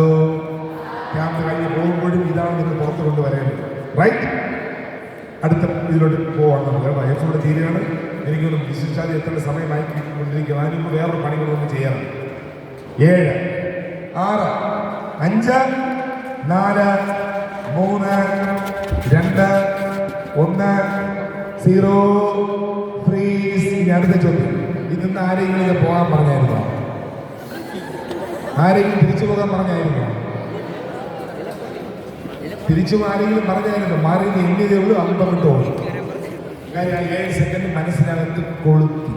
ക്യാമ്പ് കഴിഞ്ഞ് പോകുമ്പോഴും ഇതാണ് നിങ്ങൾ പുറത്ത് കൊണ്ടുവരേണ്ടത്. റൈറ്റ്, അടുത്ത ഇതിലോട്ട് പോവാണ് നമ്മൾ. വയസ്സോടെ തീരുകയാണ്. എനിക്കൊന്ന് വിശിഷ്ടാൽ എത്തേണ്ട സമയമായി കൊണ്ടിരിക്കുക. അതിന് വേറൊരു പണികളൊന്നും ചെയ്യാറ്. 7, 6, 5, 4, 3, 2, 1, 0. ഫ്രീസ്. ഇനി അടുത്ത ചോദ്യം. ഇതിന്ന് ആരെങ്കിലും ഇത് പോകാൻ പറഞ്ഞായിരുന്നോ? ആരെങ്കിലും തിരിച്ചു പോകാൻ പറഞ്ഞായിരുന്നോ? തിരിച്ചു ആരെങ്കിലും പറഞ്ഞായിരുന്നു? മാറി എണ്ണിയതേ ഉള്ളൂ, അമ്പമിട്ട് ഓടി. കാര്യം ആ 7 സെക്കൻഡ് മനസ്സിനകത്ത് കൊളുത്തി.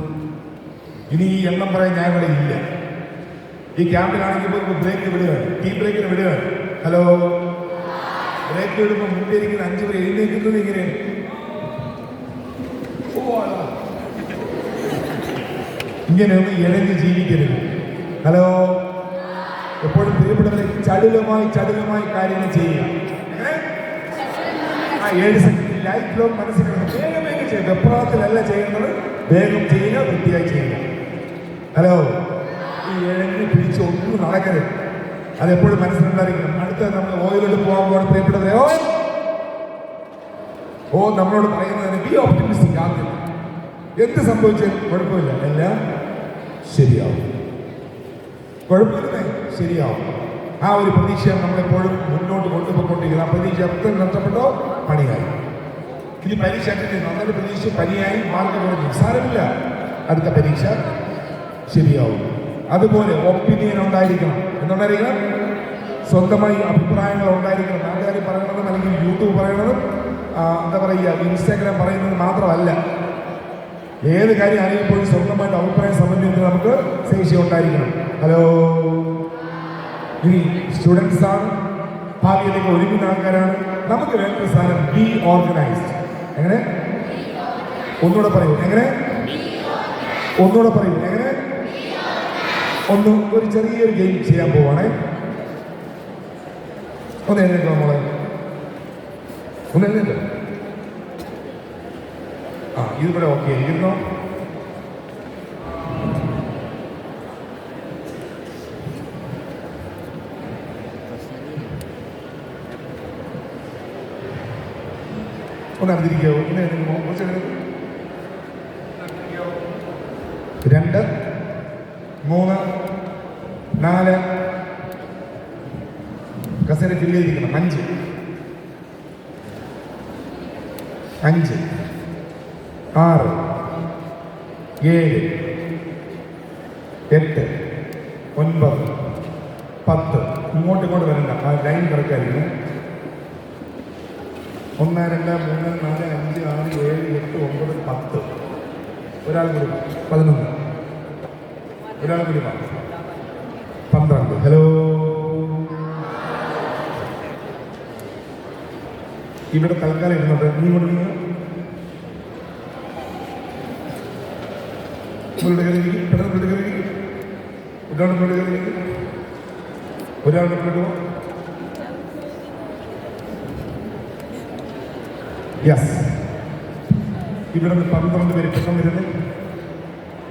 ഇനി ഈ എണ്ണം പറയാൻ ഞാൻ ഇവിടെ ഇല്ല. ഈ ക്യാമ്പിലാണെങ്കിൽ ഇപ്പോൾ ബ്രേക്ക് വിടുകയാണ്, ടീ ബ്രേക്കിന് വിടുകയാണ്. ഹലോ, ബ്രേക്ക് വിടുമ്പോൾ മുമ്പേ ഇരിക്കുന്ന 5 പേർ എഴുന്നേക്കുന്നത് ഇങ്ങനെയാണ്. ഇങ്ങനെയൊന്നും ഇഴഞ്ഞ് ജീവിക്കരുത്. ഹലോ, എപ്പോഴും പ്രിയപ്പെട്ടവരെ ചടുലമായി കാര്യങ്ങൾ ചെയ്യുക. 7 സെക്കൻഡ് ലൈഫ് ലോങ് മനസ്സിലാക്കണം. വേഗം ചെയ്യുക. വെപ്രാളത്തിലല്ല ചെയ്യേണ്ടത്. വേഗം ചെയ്യുക, വൃത്തിയായി ചെയ്യുക. ഹലോ, ഈ ഇഴഞ്ഞ് പിടിച്ച് ഒന്നും നടക്കരുത്. അതെപ്പോഴും മനസ്സിലുണ്ടായിരിക്കണം. അടുത്ത നമ്മൾ ഓയിലോട്ട് പോകാൻ പോകണം. പ്രിയപ്പെട്ടവരെ, നമ്മളോട് പറയുന്നതിന് ബി ഓപ്റ്റിമിസ്റ്റിക്. ആദ്യം എന്ത് സംഭവിച്ചാലും കുഴപ്പമില്ല, എല്ലാം ശരിയാവും. കുഴപ്പമില്ലേ, ശരിയാവും. ആ ഒരു പ്രതീക്ഷയാണ് നമ്മളെപ്പോഴും മുന്നോട്ട് കൊണ്ടുപോയിക്കൊണ്ടിരിക്കുന്നത്. ആ പ്രതീക്ഷ എത്ര നഷ്ടപ്പെട്ടോ പണിയായി. ഇനി പരീക്ഷ നന്നായിട്ട് പ്രതീക്ഷ പനിയായി മാർക്ക് കുറഞ്ഞു, സാരമില്ല, അടുത്ത പരീക്ഷ ശരിയാവും. അതുപോലെ ഒപ്പീനിയൻ ഉണ്ടായിരിക്കണം. എന്തുണ്ടായിരിക്കണം? സ്വന്തമായി അഭിപ്രായങ്ങൾ ഉണ്ടായിരിക്കണം. നാട്ടുകാർ പറയണതും അല്ലെങ്കിൽ യൂട്യൂബ് പറയണതും എന്താ പറയുക, ഇൻസ്റ്റാഗ്രാം പറയുന്നത് മാത്രമല്ല. ഏത് കാര്യം അറിയുമ്പോഴും സ്വന്തമായിട്ട് അഭിപ്രായം സംബന്ധിച്ച് നമുക്ക് ശേഷി ഉണ്ടായിരിക്കണം. ഹലോ, ഇനി സ്റ്റുഡൻസ് ആണ്, ഭാവിയിലേക്ക് ഒരുങ്ങുന്ന ആൾക്കാരാണ്. നമുക്ക് വേണ്ട സാധനം ബി ഓർഗനൈസ്ഡ്. എങ്ങനെ? ഒന്നുകൂടെ പറയൂ. എങ്ങനെ? ഒന്നുകൂടെ പറയൂ. എങ്ങനെ? ഒരു ചെറിയൊരു ഗെയിം ചെയ്യാൻ പോവാണേ. ഒന്ന് എഴുന്നേറ്റോ മോളെ, ഒന്ന് എഴുന്നേറ്റോ. ഇതിവിടെ ഓക്കെ ആയിരിക്കുന്നോ? ഒന്ന് അറിഞ്ഞിരിക്കാവോ? ഒന്ന് എഴുന്നേക്കുമോ? 2, 3, 4 കസേര ഫില്ല് ചെയ്തിരിക്കണം. 5, 6, 7, 8, 9, 10. ഇങ്ങോട്ട് വരണ്ട. ആ ലൈൻ കറക്റ്റായിരിക്കും. 1, 2, 3, 4, 5, 6, 7, 8, 9, 10. ഒരാൾ കൂടി 11. ഒരാൾ കൂടി 12. ഹലോ, ഇവിടെ തൽക്കാലം ഇരുന്നോട്ടെ. നീ കൊണ്ട് മുകളിലോട്ട് കയറിയിരിക്കും, പെട്ടെന്ന് മുകളിലോട്ട് കയറിയിരിക്കും, ഒരാളുടെ മുകളിലോട്ട് കയറിയിരിക്കും, ഒരാളുടെ മുകളിലോട്ട് പോകും. യെസ്, ഇവിടെ നിന്ന് 12 പേര് പെട്ടെന്ന് ഇരുന്ന്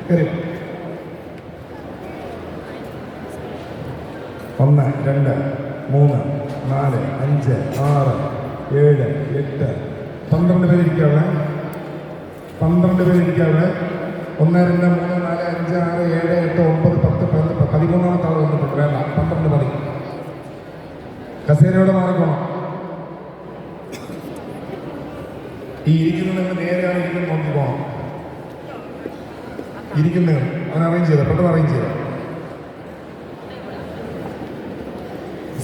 കയറി. 1 2 3 4 5 6 7 8 12 പേര് ഇരിക്കാവുള്ള 12 പേര് ഇരിക്കാവുള്ള 1 2 3 4 5 6 7 8 9 10 13 ആൾ വന്നിട്ടുണ്ട്. വേണ്ട, 12 മതി. കസേരയോടെ മാറിക്കോണം. ഈ ഇരിക്കുന്നത് നിങ്ങൾ നേരെയാണ് ഇരിക്കുന്നത് നോക്കി പോകണം. ഇരിക്കുന്നത് അവൻ അറേഞ്ച് ചെയ്ത, പെട്ടെന്ന് അറേഞ്ച് ചെയ്ത.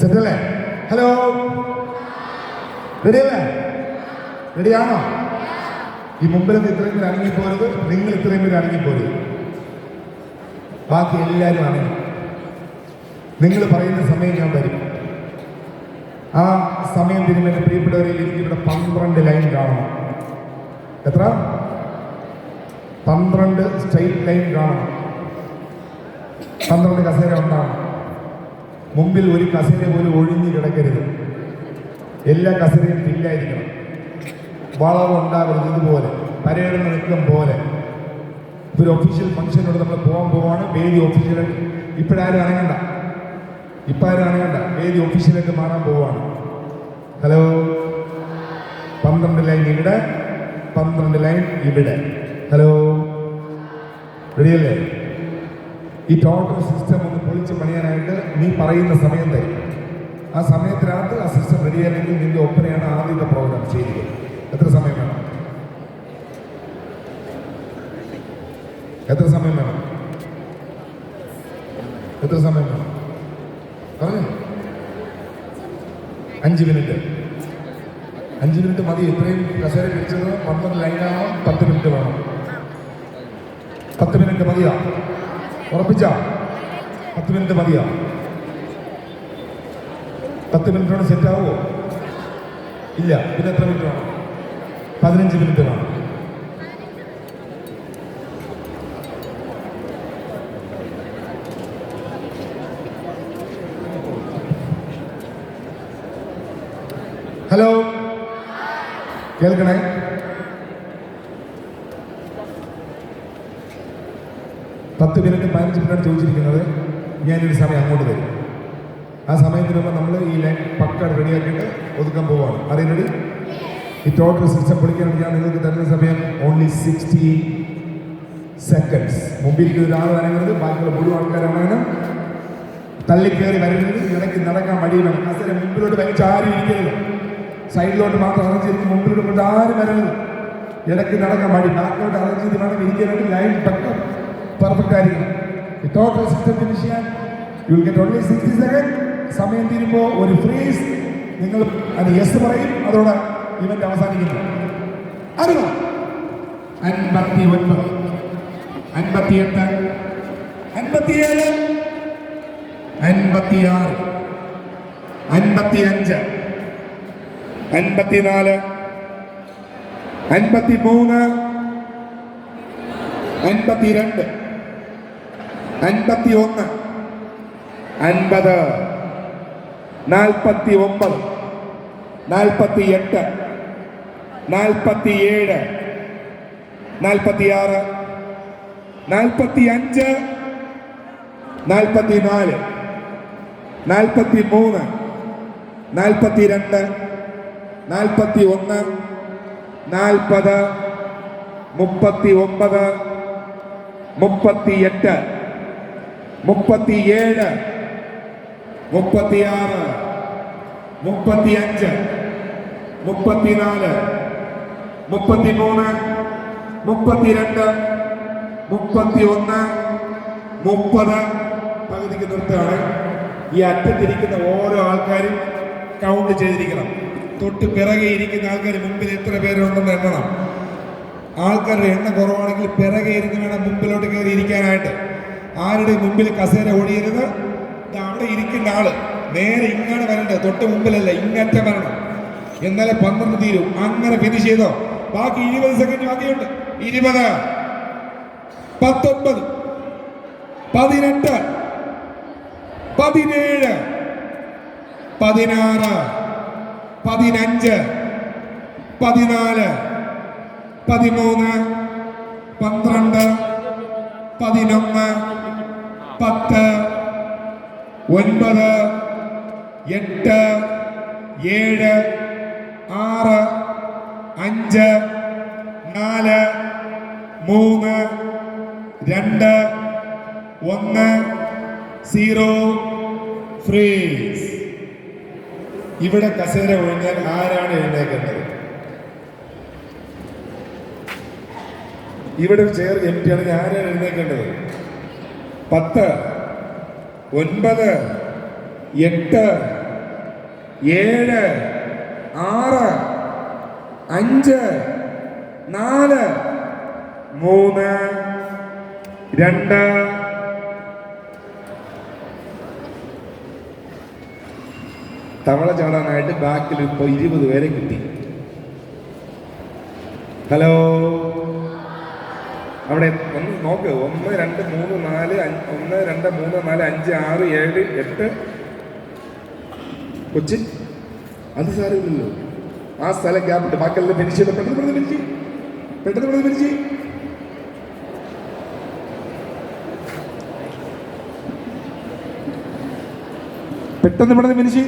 സെറ്റല്ലേ? ഹലോ, റെഡിയല്ലേ? റെഡിയാണോ? ഈ മുമ്പിലൊക്കെ ഇത്രയും പേര് അടങ്ങിപ്പോരുത്, നിങ്ങൾ ഇത്രയും പേര് അടങ്ങിപ്പോരുത്. ബാക്കി എല്ലാവരും അടങ്ങി. നിങ്ങൾ പറയുന്ന സമയം ഞാൻ വരും. ആ സമയം തിരുമ്പ് എൻ്റെ പ്രിയപ്പെട്ടവരെ എനിക്കിവിടെ 12 ലൈൻ കാണണം. എത്ര? 12 സ്ട്രെയിറ്റ് ലൈൻ കാണണം. 12 കസേര ഉണ്ടാവണം. മുമ്പിൽ ഒരു കസേര പോലും ഒഴിഞ്ഞു കിടക്കരുത്. എല്ലാ കസേരയും ഫില്ലായിരിക്കണം. വളവ് ഉണ്ടാകരുത്. ഇതുപോലെ പരേഡ് നിൽക്കും പോലെ. ഒരു ഒഫീഷ്യൽ ഫംഗ്ഷനോട് നമ്മൾ പോവാണ്. വേദി ഒഫീഷ്യലായിട്ട് ഇപ്പോഴാരും അനങ്ങണ്ട. വേദി ഒഫീഷ്യലായിട്ട് മാറാൻ പോവാണ്. ഹലോ, 12 ലൈൻ ഇവിടെ, 12 ലൈൻ ഇവിടെ. ഹലോ, റെഡിയല്ലേ? ഈ ടോട്ടൽ സിസ്റ്റം ഒന്ന് പൊളിച്ച് പണിയാനായിട്ട് നീ പറയുന്ന സമയം തരും. ആ സമയത്തിനകത്ത് ആ സിസ്റ്റം റെഡിയാണെങ്കിൽ നിന്റെ ഒപ്പനയാണ് ആദ്യത്തെ പ്രോഗ്രാം ചെയ്തത്. എത്ര സമയം വേണം? എത്ര സമയം വേണം? പറഞ്ഞു. 5 മിനിറ്റ്. 5 മിനിറ്റ് മതി. ഇത്രയും കസേര പിടിച്ചത് 12 ലൈനാണോ? 10 മിനിറ്റ് വേണം. 10 മിനിറ്റ് മതിയാ? ഉറപ്പിച്ചാ? 10 മിനിറ്റ് മതിയാ? 10 മിനിറ്റോടെ സെറ്റ് ആവുമോ? ഇല്ല. പിന്നെ എത്ര മിനിറ്റ് വേണം? 15 മിനിറ്റ് വേണം. ഹലോ, കേൾക്കണേ? 10 മിനിറ്റ് 15 മിനിറ്റാണ് ചോദിച്ചിരിക്കുന്നത്. ഞാനൊരു സമയം അങ്ങോട്ട് തരും. ആ സമയത്തിന് മുമ്പ് നമ്മൾ ഈ ലൈൻ പക്ക റെഡിയാക്കിയിട്ട് ഒതുക്കാൻ പോവാണ്. അറിയുന്നത്? ഈ ടോട്ടൽ സിസ്റ്റം പൊളിക്കാനാണ് ഞാൻ നിങ്ങൾക്ക് തരുന്ന സമയം ഓൺലി 60 സെക്കൻഡ്സ്. മുമ്പിലേക്ക് ഒരാൾ വരങ്ങരുത്. ബാക്കിയുള്ള മുഴുവൻ ആൾക്കാരാണ് തള്ളിക്കയറി വരുന്നത്. ഇടയ്ക്ക് നടക്കാൻ മടി വേണം. കസേര മുമ്പിലോട്ട് വലിച്ചാരും ഇരിക്കരുത്. സൈഡിലോട്ട് മാത്രം അറഞ്ചിരിക്കും. മുമ്പിലോട്ട് കൊണ്ട് ആരും വരരുത്. ഇടയ്ക്ക് നടക്കാൻ മടി. ബാക്കിലോട്ട് അറഞ്ചിരി വേണം ഇരിക്കാനായിട്ട്. ലൈൻ പക്ക പെർഫെക്റ്റ് ആയിരിക്കണം. ഈ ടോട്ടൽ സിസ്റ്റം ഫിനിഷ് ചെയ്യാൻ you will get only 60 second. സമയം തീരുമ്പോൾ ഒരു ഫ്രീസ്. നിങ്ങൾ അത് യെസ് പറയും. അതോടെ ഇവന്റ് അവസാനിക്കുന്നു. അറിയോ? 59, 58, 57, 56, 55, 54, 53, 52, 51, 50, 49, 48, 47, 46, 45, 44, 43, 42, 41, 40, 39, 38, 37, 36, 35, 34, 33, 32, 31, 30. പകുതിക്ക് നിർത്തുകയാണ്. ഈ അറ്റത്തിരിക്കുന്ന ഓരോ ആൾക്കാരും കൗണ്ട് ചെയ്തിരിക്കണം. തൊട്ട് പിറകെ ഇരിക്കുന്ന ആൾക്കാർ മുമ്പിൽ എത്ര പേരുണ്ടെന്ന് എണ്ണണം. ആൾക്കാരുടെ എണ്ണം കുറവാണെങ്കിൽ പിറകെ ഇരുന്ന് വേണം മുമ്പിലോട്ട് കയറി ഇരിക്കാനായിട്ട്. ആരുടെ മുമ്പിൽ കസേര ഓടിയരുത്. അവിടെ ഇരിക്കുന്ന ആള് നേരെ ഇങ്ങനെ വരേണ്ടത്. തൊട്ട് മുമ്പിലല്ല, ഇങ്ങറ്റം വരണം. എന്നാലേ 12 തീരും. അങ്ങനെ ഫിനിഷ് ചെയ്തോ. ബാക്കി 20 സെക്കൻഡ് ബാക്കിയുണ്ട്. 20, 19, 18, 17, 16, 15, 14, 13, 12, 11, 10, 9, 8, 7, 6, 5, 4, 3, 2, 1, 0, ഫ്രീസ്. ഇവിടെ കസേര ഒഴിഞ്ഞാൽ ആരാണ് എഴുന്നേക്കേണ്ടത്? ഇവിടെ ഒരു ചെയർ എംറ്റി ആണെങ്കിൽ ആരാണ് എഴുന്നേക്കേണ്ടത്? 10, 9, 8, 7, 6, 5, 4, 3, 2. തവള ചാടാനായിട്ട് ബാക്കിൽ ഇപ്പോൾ 20 പേരെ കിട്ടി. ഹലോ, അവിടെ ഒന്ന് നോക്ക്. 1, 2, 3, 4, 1, 2, 3, 4, 5, 6, 7, 8. കൊച്ചി അത് സാരമില്ലല്ലോ. ആ സ്ഥലം ഗ്യാപ്പിട്ട് ബാക്കിയെല്ലാം ഫിനിഷ് ചെയ്ത് പെട്ടെന്ന് ഫിനിഷ് പെട്ടെന്ന് ഫിനിഷ്.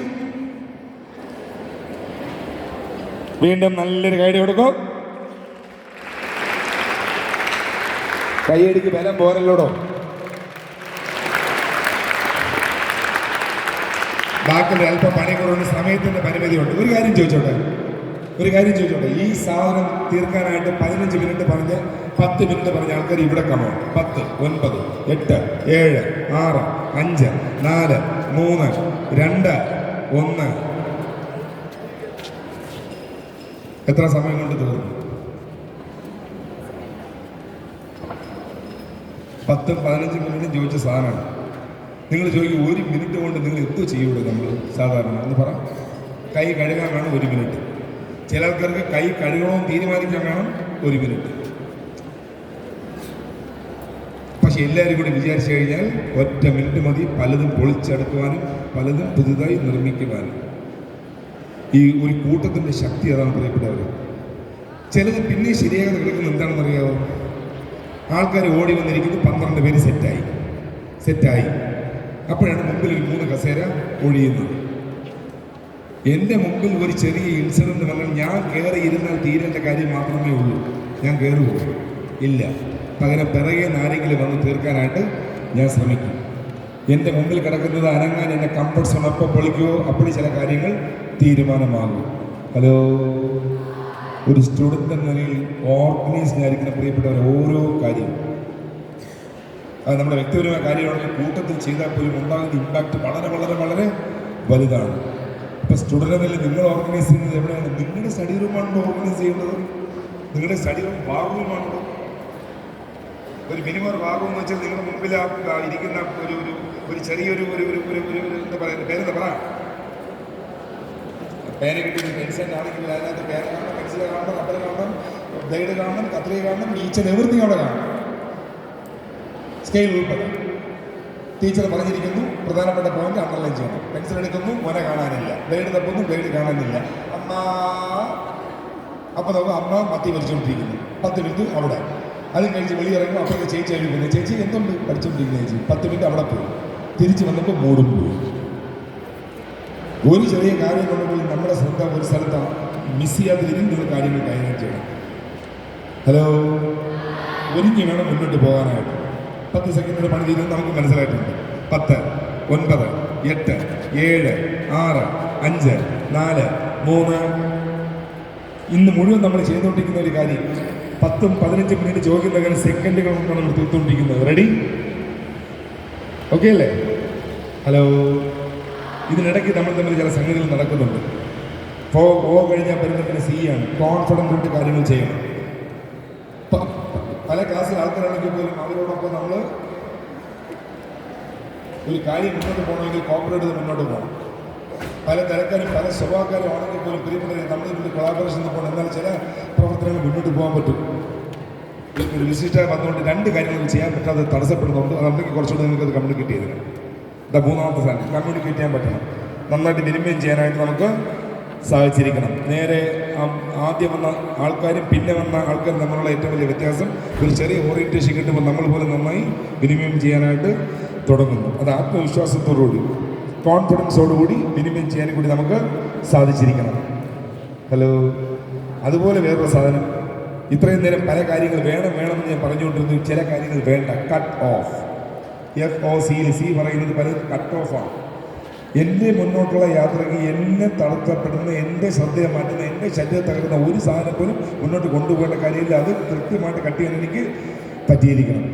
വീണ്ടും നല്ലൊരു കൈഡി കൊടുക്കും. കൈയടിക്ക് ബലം പോരല്ലോടോ. ബാക്കിയുള്ള അല്പം പണി കുറവുണ്ട്, സമയത്തിന്റെ പരിമിതിയുണ്ട്. ഒരു കാര്യം ചോദിച്ചോട്ടെ, ഈ സാധനം തീർക്കാനായിട്ട് 15 മിനിറ്റ് പറഞ്ഞ് 10 മിനിറ്റ് പറഞ്ഞ ആൾക്കാർ ഇവിടെ കാണും. 10, 9, 8, 7, 6, 5, 4, 3, 2, 1. എത്ര സമയം കൊണ്ട് തീർന്നു? 10, 15 മിനിറ്റ് ചോദിച്ച സാധനമാണ്. നിങ്ങൾ ചോദിക്കും 1 മിനിറ്റ് കൊണ്ട് നിങ്ങൾ എന്തോ ചെയ്യൂടെ? നമ്മൾ സാധാരണ ഒന്ന് പറ. കൈ കഴുകാൻ വേണം 1 മിനിറ്റ്. ചില ആൾക്കാർക്ക് കൈ കഴുകണമെന്ന് തീരുമാനിക്കാൻ വേണം 1 മിനിറ്റ്. പക്ഷെ എല്ലാവരും കൂടി വിചാരിച്ചു കഴിഞ്ഞാൽ 1 മിനിറ്റ് മതി പലതും പൊളിച്ചെടുക്കുവാനും പലതും പുതുതായി നിർമ്മിക്കുവാനും. ഈ ഒരു കൂട്ടത്തിൻ്റെ ശക്തി അതാണ് പ്രിയപ്പെട്ടവർ. ചിലത് പിന്നെ ശരിയാകാതെ കിടക്കുന്നത് എന്താണെന്നറിയാമോ? ആൾക്കാർ ഓടി വന്നിരിക്കുന്നു, 12 പേര് സെറ്റായി. അപ്പോഴാണ് മുമ്പിൽ ഒരു 3 കസേര ഒഴിയുന്നത്. എൻ്റെ മുമ്പിൽ ഒരു ചെറിയ ഇൻസിഡൻറ്റ് വന്നാൽ ഞാൻ കയറി ഇരുന്നാൽ തീരേണ്ട കാര്യം മാത്രമേ ഉള്ളൂ. ഞാൻ കയറുമോ? ഇല്ല. പകരം പിറകെ ആരെങ്കിലും വന്ന് തീർക്കാനായിട്ട് ഞാൻ ശ്രമിക്കും. എൻ്റെ മുമ്പിൽ കിടക്കുന്നത് അനങ്ങാൻ എൻ്റെ കംഫർട്ട് സോൺ എപ്പോൾ പൊളിക്കുമോ അപ്പോഴും ചില കാര്യങ്ങൾ തീരുമാനമാകും. ഹലോ, ഒരു സ്റ്റുഡൻ്റ് എന്ന നിലയിൽ ഓർഗനൈസ്ഡ് ആയിരിക്കുന്ന പ്രിയപ്പെട്ടവർ ഓരോ കാര്യം അത് നമ്മുടെ വ്യക്തിപരമായ കാര്യമാണെങ്കിൽ കൂട്ടത്തിൽ ചെയ്താൽ പോലും ഉണ്ടാകുന്ന ഇമ്പാക്റ്റ് വളരെ വളരെ വളരെ വലുതാണ്. ഇപ്പോൾ സ്റ്റുഡൻ്റ് എന്ന നിലയിൽ നിങ്ങൾ ഓർഗനൈസ് ചെയ്യുന്നത് എവിടെയാണ്? നിങ്ങളുടെ സ്റ്റഡി റൂമാണല്ലോ ഓർഗനൈസ് ചെയ്യുന്നത്. നിങ്ങളുടെ സ്റ്റഡി റൂം ഭാഗവുമാണല്ലോ. ഒരു മിനിമം ഭാഗം എന്ന് വെച്ചാൽ നിങ്ങളുടെ മുമ്പിൽ ഇരിക്കുന്ന ഒരു ചെറിയൊരു എന്താ പറയുന്നത്, പേരെന്താ പറ, പേന കിട്ടി പെൻസിൽ ആണെങ്കിൽ അതിനകത്ത് പേന കാണണം, പെൻസിൽ കാണണം, റബ്ബർ കാണണം, ബ്ലേഡ് കാണണം, കത്രിക കാണണം, ഈച്ച് ആൻഡ് എവറിത്തിങ് അവിടെ കാണണം. സ്കെയിൽ ഉൾപ്പെടെ ടീച്ചർ പറഞ്ഞിരിക്കുന്നു, പ്രധാനപ്പെട്ട പോയിന്റ് അണ്ടർലൈൻ ചെയ്യണം. പെൻസിൽ എടുക്കുന്നു, മുന കാണാനില്ല. ബ്ലേഡ് തപ്പുന്നു, ബ്ലേഡ് കാണാനില്ല. അമ്മ, അപ്പം നമുക്ക് അമ്മ മത്തി വലിച്ചുകൊണ്ടിരിക്കുന്നു. 10 മിനിറ്റ് അവിടെ. അത് കഴിച്ച് വെളിയിറങ്ങും. അപ്പോഴത്തെ ചേച്ചി കഴിക്കുന്നു. ചേച്ചി എന്തുണ്ട് പഠിച്ചുകൊണ്ടിരിക്കുന്ന ചേച്ചി? 10 മിനിറ്റ് അവിടെ പോയി. തിരിച്ച് വന്നപ്പോൾ മൂടും പോയി. ഒരു ചെറിയ കാര്യം കൊണ്ടുപോയി നമ്മുടെ ശ്രദ്ധ ഒരു സ്ഥലത്ത് മിസ് ചെയ്യാതിരിക്കും. നിങ്ങൾ കാര്യങ്ങൾ കൈകാര്യം ചെയ്യണം. ഹലോ, ഒരുങ്ങി വേണം മുന്നോട്ട് പോകാനായിട്ട്. 10 സെക്കൻഡിൽ പണി തീരുന്നത് നമുക്ക് മനസ്സിലായിട്ടുണ്ട്. 10, 9, 8, 7, 6, 5, 4, 3. ഇന്ന് മുഴുവൻ നമ്മൾ ചെയ്തുകൊണ്ടിരിക്കുന്ന ഒരു കാര്യം 10, 15 മിനിറ്റ് ചോദിക്കുന്ന കാര്യം സെക്കൻഡുകൾ കൊണ്ടാണ് നമ്മൾ തീർത്തുകൊണ്ടിരിക്കുന്നത്. റെഡി? ഓക്കെ അല്ലേ? ഹലോ, ഇതിനിടയ്ക്ക് നമ്മൾ തമ്മിൽ ചില സംഗതികൾ നടക്കുന്നുണ്ട്. ഓ കഴിഞ്ഞാൽ വരുന്നതിന് സി ആണ്. കോൺഫിഡൻ്റ് ആയിട്ട് കാര്യങ്ങൾ ചെയ്യണം. പല ക്ലാസ്സിൽ ആൾക്കാരാണെങ്കിൽ പോലും അവരോടൊപ്പം നമ്മൾ ഒരു കാര്യം മുന്നോട്ട് പോകണമെങ്കിൽ കോപ്പറേറ്റ് ചെയ്ത് മുന്നോട്ട് പോകണം. പല തിരക്കാരും പല സ്വഭാവക്കാരും ആണെങ്കിൽ പോലും പ്രിയപ്പെട്ടവരെ നമ്മൾ ഇതിൻ്റെ കൊളാബറേഷൻ പോകണം. എന്നാൽ ചില പ്രവർത്തനങ്ങൾ മുന്നോട്ട് പോകാൻ പറ്റും. വിശിഷ്ട വന്നുകൊണ്ട് രണ്ട് കാര്യങ്ങൾ ചെയ്യാൻ പറ്റാതെ തടസ്സപ്പെടുന്നുണ്ട്. അതുണ്ടെങ്കിൽ കുറച്ചുകൂടി നിങ്ങൾക്കത് കമ്മ്യൂണിക്കേറ്റ് ചെയ്തിരുന്നു. ഇതാ മൂന്നാമത്തെ സാധനം, കമ്മ്യൂണിക്കേറ്റ് ചെയ്യാൻ പറ്റണം. നന്നായിട്ട് വിനിമയം ചെയ്യാനായിട്ട് നമുക്ക് സാധിച്ചിരിക്കണം. നേരെ ആദ്യം വന്ന ആൾക്കാരും പിന്നെ വന്ന ആൾക്കാരും തമ്മിലുള്ള ഏറ്റവും വലിയ വ്യത്യാസം ഒരു ചെറിയ ഓറിയൻറ്റേഷൻ കിട്ടുമ്പോൾ നമ്മൾ പോലും നന്നായി വിനിമയം ചെയ്യാനായിട്ട് തുടങ്ങുന്നു. അത് ആത്മവിശ്വാസത്തോടുകൂടി കോൺഫിഡൻസോടുകൂടി വിനിമയം ചെയ്യാനും കൂടി നമുക്ക് സാധിച്ചിരിക്കണം. ഹലോ. അതുപോലെ വേറൊരു സാധനം, ഇത്രയും നേരം പല കാര്യങ്ങൾ വേണമെന്ന് ഞാൻ പറഞ്ഞുകൊണ്ടിരുന്നു. ചില കാര്യങ്ങൾ വേണ്ട, കട്ട് ഓഫ്. FOC പറയുന്നത് പലരും കട്ട് ഓഫാണ്. എൻ്റെ മുന്നോട്ടുള്ള യാത്രയ്ക്ക് എന്നെ തടസ്സപ്പെടുന്ന, എൻ്റെ ശ്രദ്ധയെ മാറ്റുന്ന, എൻ്റെ ശരീരം തകർന്ന ഒരു സാധനം പോലും മുന്നോട്ട് കൊണ്ടുപോകേണ്ട കാര്യമില്ല. അത് കൃത്യമായിട്ട് കട്ട് ചെയ്യാൻ എനിക്ക് പറ്റിയിരിക്കണം.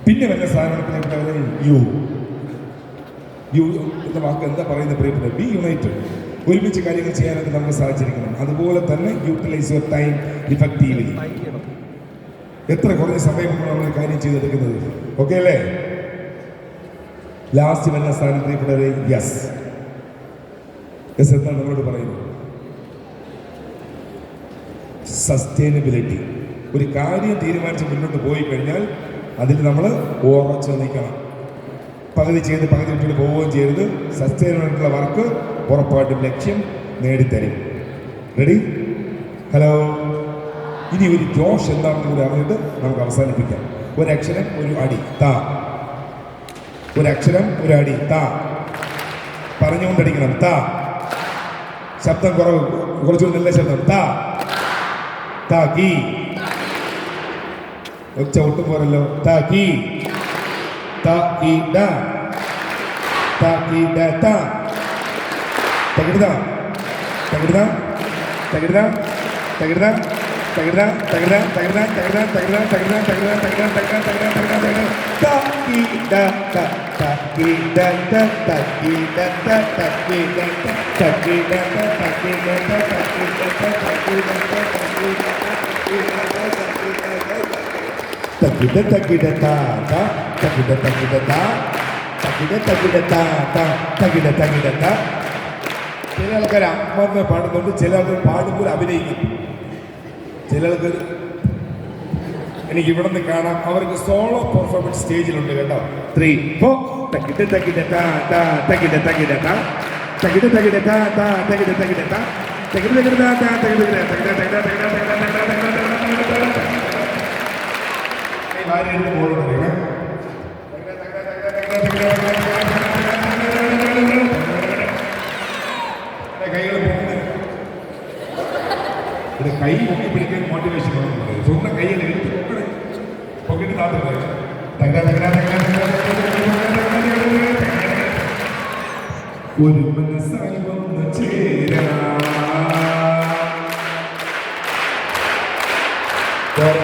പിന്നെ വല്ല സാധനത്തിലെ യു എന്ന വാക്ക് എന്താ പറയുന്നത് പ്രിയപ്പെട്ട? B United. ഒരുമിച്ച് കാര്യങ്ങൾ ചെയ്യാനായിട്ട് നമുക്ക് സാധിച്ചിരിക്കണം. അതുപോലെ തന്നെ യൂട്ടിലൈസ് യുവർ ടൈം ഇഫക്റ്റീവ്ലി. എത്ര കുറഞ്ഞ സമയം കൊണ്ട് നമ്മൾ കാര്യം ചെയ്തെടുക്കുന്നത്. ഓക്കെ അല്ലേ? ലാസ്റ്റ് വന്ന സ്ഥാനം പ്രിയപ്പെട്ടവരെ യെസ് എന്താണ് നമ്മളോട് പറയുന്നത്? സസ്റ്റൈനബിലിറ്റി. ഒരു കാര്യം തീരുമാനിച്ച് മുന്നോട്ട് പോയി കഴിഞ്ഞാൽ അതിൽ നമ്മൾ ഉറച്ചു നിൽക്കണം. പകുതി ചെയ്ത് പകുതി വിട്ടിട്ട് പോവുകയും ചെയ്യരുത്. സസ്റ്റൈനബിളായിട്ടുള്ള വർക്ക് ഉറപ്പായിട്ടും ലക്ഷ്യം നേടിത്തരും. റെഡി? ഹലോ. ഇനി ഒരു ജോഷ് എന്താണെന്ന് കൂടി അറിഞ്ഞിട്ട് നമുക്ക് അവസാനിപ്പിക്കാം. ഒരക്ഷരം ഒരു അടി താ. ഒരക്ഷരം ഒരു അടി താ. പറഞ്ഞുകൊണ്ടടിക്കണം. താ. ശബ്ദം കുറച്ചുകൂടി നല്ല ശബ്ദം. താ താ കീ. ഒച്ച ഒട്ടും പോരല്ലോ. താ കീ. താ കീ ഡ. താ കീ ഡ താ. തകിടുതാ തകിടുതാ തകിടുതാ തകിടുതാ തകിടുതാ തകിടുതാ തകിടുതാ തകിടുതാ തകിടുതാ തകിടുതാ തകിടുതാ തകിടുതാ തകിടുതാ തകിടുതാ തകിടുതാ തകിടുതാ തക്കി ഡ ത തക്കി ഡ ത തക്കി ഡ ത തക്കി ഡ ത തക്കി ഡ ത തക്കി ഡ ത തക്കി ഡ ത തക്കി ഡ ത തക്കി ഡ തക്കി ഡ ത തക്കി ഡ തക്കി ഡ ത തക്കി ഡ തക്കി ഡ ത തക്കി ഡ തക്കി ഡ ത. ചില ആൾക്കാർ അമ്മ പാടുന്നുണ്ട്, ചില ആൾക്കാർ പാടുമ്പോൾ അഭിനയിക്കും. ചില ആൾക്കാർ എനിക്ക് ഇവിടെ നിന്ന് കാണാം, അവർക്ക് സോളോ പെർഫോമൻസ് സ്റ്റേജിലുണ്ട് കേട്ടോ. 3 4 തക്കിട്ട് തക്കിട്ട് താ താ തക്കിട്ട് തക്കിട്ട് താ തക്കിട്ട് തക്കിട്ട് താ താ തക്കിട്ട് തക്കിട്ട് താ തക്കിട്ട് തക്കിട്ട് താ താ തക്കിട്ട് തക്കിട്ട് തക്കിട്ട് തക്കിട്ട് കൈ പൊക്കി പിടിക്കാൻ മോട്ടിവേഷൻ സ്വന്തം കയ്യിൽ എടുത്ത് പൊക്കിട്ട് താത്ത ഒരു മനസ്സായി വന്ന് ചേരാ ഒരു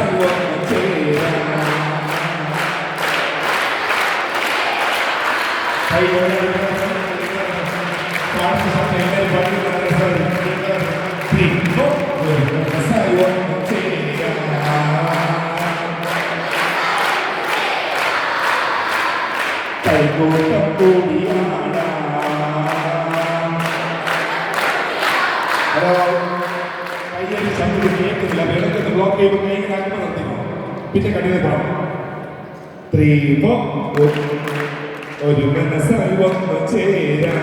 മനസ്സായി വന്ന് ചേരാ പിന്നെ കണ്ടിട്ട് പോകാം. 3 4 ഒരു മനസ്സായി വന്ന് ചേരാ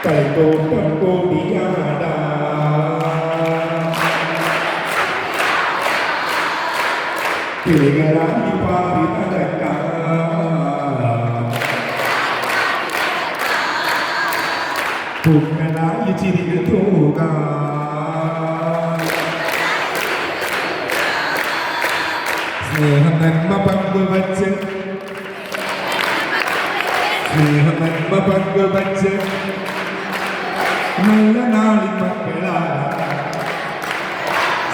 കൈകോട്ടം കൂടിയാടാ കിളികളായി പാറി നടക്കാം പൂക്കളായി ചിരികൾ തൂകാം സ്നേഹം നന്മ പങ്കുവച്ച് നല്ല നാളിൻ മക്കളാകാം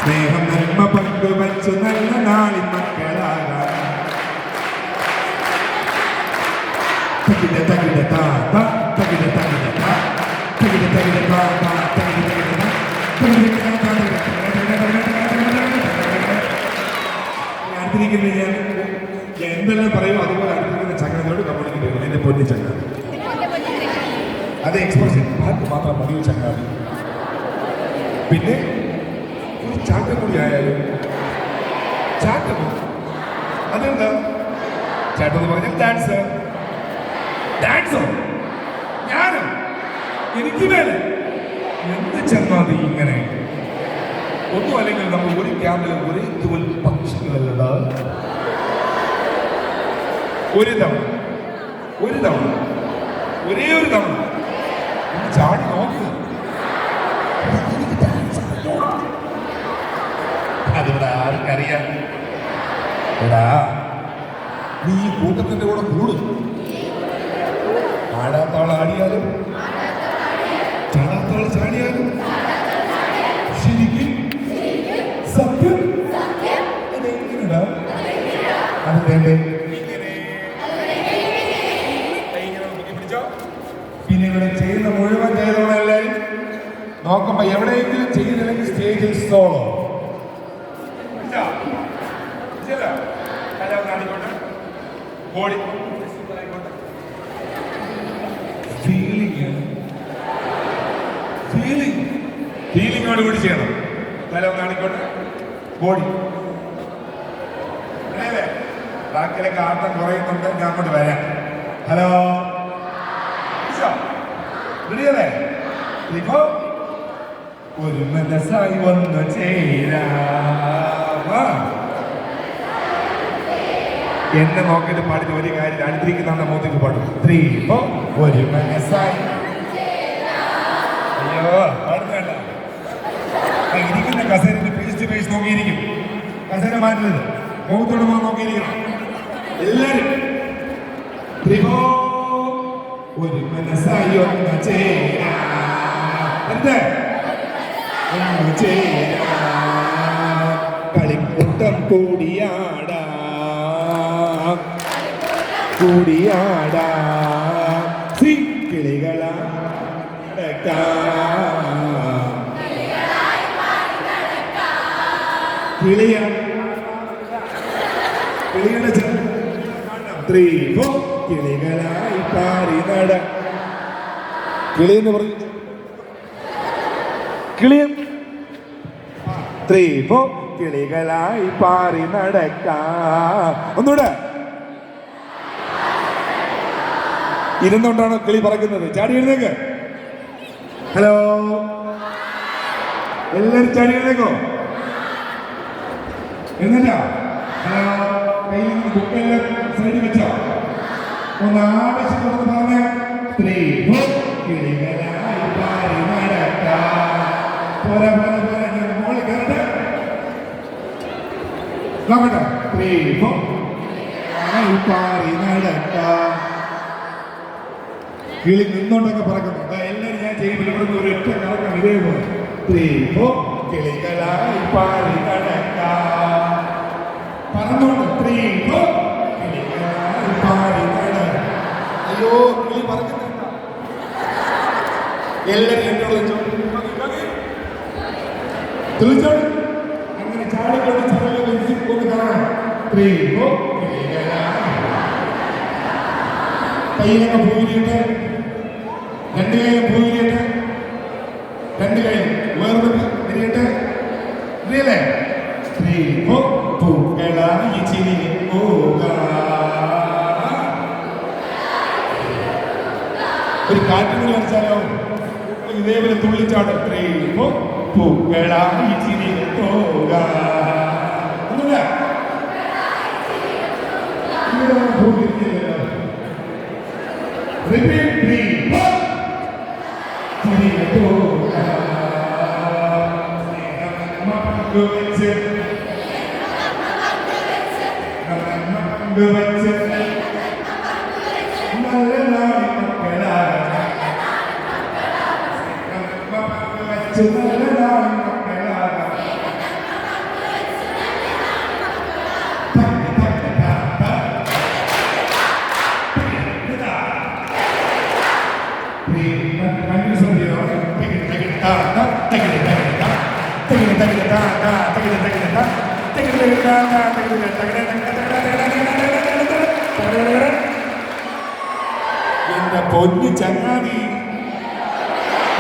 സ്നേഹം നന്മ പങ്കുവച്ച് നല്ല നാളിൻ മക്കളാകാം തകിട തകിട താ തകിട തകിട താ തകിട തകിട താ തകിട തകിട താ അടുത്തിരിക്കുന്ന ഞാൻ എന്തെല്ലാം പറയുമോ അതുപോലെ അടുത്തിരിക്കുന്ന ചങ്ങനോട് കമ്മ്യൂണിക്കേറ്റ് ചെയ്യും. എൻ്റെ പൊന്നി ചങ്ങന അത് എക്സ്പ്രഷൻ പാട്ട് മാത്രം മതിയോ ചങ്ങാതി? പിന്നെ ഒരു ചാട്ടം കൂടി ആയാലും ചാട്ടമോ? അതെന്താ ചാട്ടം എന്ന് പറഞ്ഞാൽ ഡാൻസ്. ഡാൻസോ? ഞാനോ? എനിക്ക് മേലെ എന്ത് ചങ്ങാതി ഇങ്ങനെ? ഒന്നും അല്ലെങ്കിൽ നമ്മൾ ഒരു ക്യാമ്പിൽ ഒരേ തുവൽ പക്ഷികളല്ല. ഒരു തവണ ഒരേ ഒരു തവണ ഒന്ന് ചാടി നോക്കുക. അതിവിടെ ആർക്കറിയാം? എടാ, നീ ഈ കൂട്ടത്തിന്റെ കൂടെ കൂടും. ആടാത്താൾ ആടിയാലും ചാടാത്താൾ ചാടിയാലും ശരിക്കും സത്യം അതെങ്ങനെടാ? അത് വേണ്ടേ? പിന്നെ ഇവിടെ ചെയ്യുന്ന മുഴുവൻ ചെയ്തോളെ എല്ലാവരും നോക്കുമ്പോ എവിടെയെങ്കിലും ചെയ്തില്ലെങ്കിൽ സ്റ്റേജിൽ സോളോ. ഫീലിങ്ങോട് കൂടി ചെയ്യണം. തല കാണിക്കോട്ടെ, ബോഡി. ബാക്കിയിലൊക്കെ ആട്ടം കുറയുന്നുണ്ട്. ഞാൻ അങ്ങോട്ട് വരാം. ഹലോ, റെഡിയല്ലേ? ഇപ്പോ ഒരു മനസ്സായി വന്നു ചേരാം. എന്നെ നോക്കിയിട്ട് പാടിന് ഒരു കാര്യം അടുത്തിരിക്കുന്ന മോത്തേക്ക് പാടും. 3 4 ഒരു മനസ്സായി. അയ്യോ പാടുന്നല്ല, ഇരിക്കുന്ന കസേരന്റെ ഫേസ് ടു ഫേസ് നോക്കിയിരിക്കും. കസേര മാറ്റുന്നത് മുഖത്തോട് മുഖം നോക്കിയിരിക്കണം എല്ലാരും. 3 4 ഒരു മനസ്സായി ഒന്ന് ചേരാം. എന്ത് ഒന്ന് ചേരാം, കളിക്കൂട്ടം കൂടിയാടാം കിളികളാ കിളിയുടെ 3 4 കിളികളായി പാറി നട. കിളി എന്ന് പറഞ്ഞു കിളിയ 3 4 കിളികളായി പാറി നടക്കാം. ഒന്നുകൂടെ. ഇരുന്നോണ്ടാണോ കിളി പറക്കുന്നത്? ചാടി എഴുന്നേക്ക്. ഹലോ, എല്ലാരും ചാടി എഴുന്നേക്കോ? എന്നിട്ടാ ഹലോ, കയ്യിൽ നിന്ന് ബുക്കെല്ലാം സൈഡിൽ വെച്ചോ? ഒന്ന് ആവശ്യത്തോട് പറഞ്ഞ 3 4 കിളികളായി പാറി നടക്കാം. പോരാ പോരാ പോരാ, ഞാൻ മോളിൽ കയറട്ടെ. നോക്കട്ടെ. 3 4 പാറി നടക്കാം. കിളി നിന്നോണ്ടൊക്കെ പറക്കുന്നു. എല്ലാവരും ഞാൻ ചെയ്യുമ്പോൾ ഇവിടുന്ന് ഒരു ഒറ്റ കറക്കം ഇതേപോലെ. 3 4 കിളികളായി പാറി നടക്കാം. പറഞ്ഞോണ്ട് 3 4 കിളികളായി പാറി നടക്കാം. അയ്യോ, കിളി പറക്കുന്നുണ്ട. എല്ലാവരും എന്നോട് തെളിച്ചോളൂ. അങ്ങനെ ചാടിക്കൊണ്ട് ചടങ്ങ് കൊണ്ട് കാണാം. 3 4 കിളികളായി. കയ്യിലൊക്കെ പൂരിയിട്ട്, 2 കൈയും പൂരിയിട്ട്, 2 കൈയും വേർപെട്ട് തിരിയിട്ട്. അറിയല്ലേ? 3 4 പൂക്കളായി ചിരിഞ്ഞു ഒരു കാറ്റും കൂടി അടിച്ചാലോ? ഇതേപോലെ തുള്ളിച്ചാടും. 3 4 പൂക്കളായി ചിരിഞ്ഞു ഒന്നുമില്ല. Repeat 3 4 ചിരിഞ്ഞു വെച്ച് നല്ല നാളി മക്കളാകാം. നല്ല നാളി മക്കളാകാം. എന്റെ പൊന്നു ചങ്ങാതി,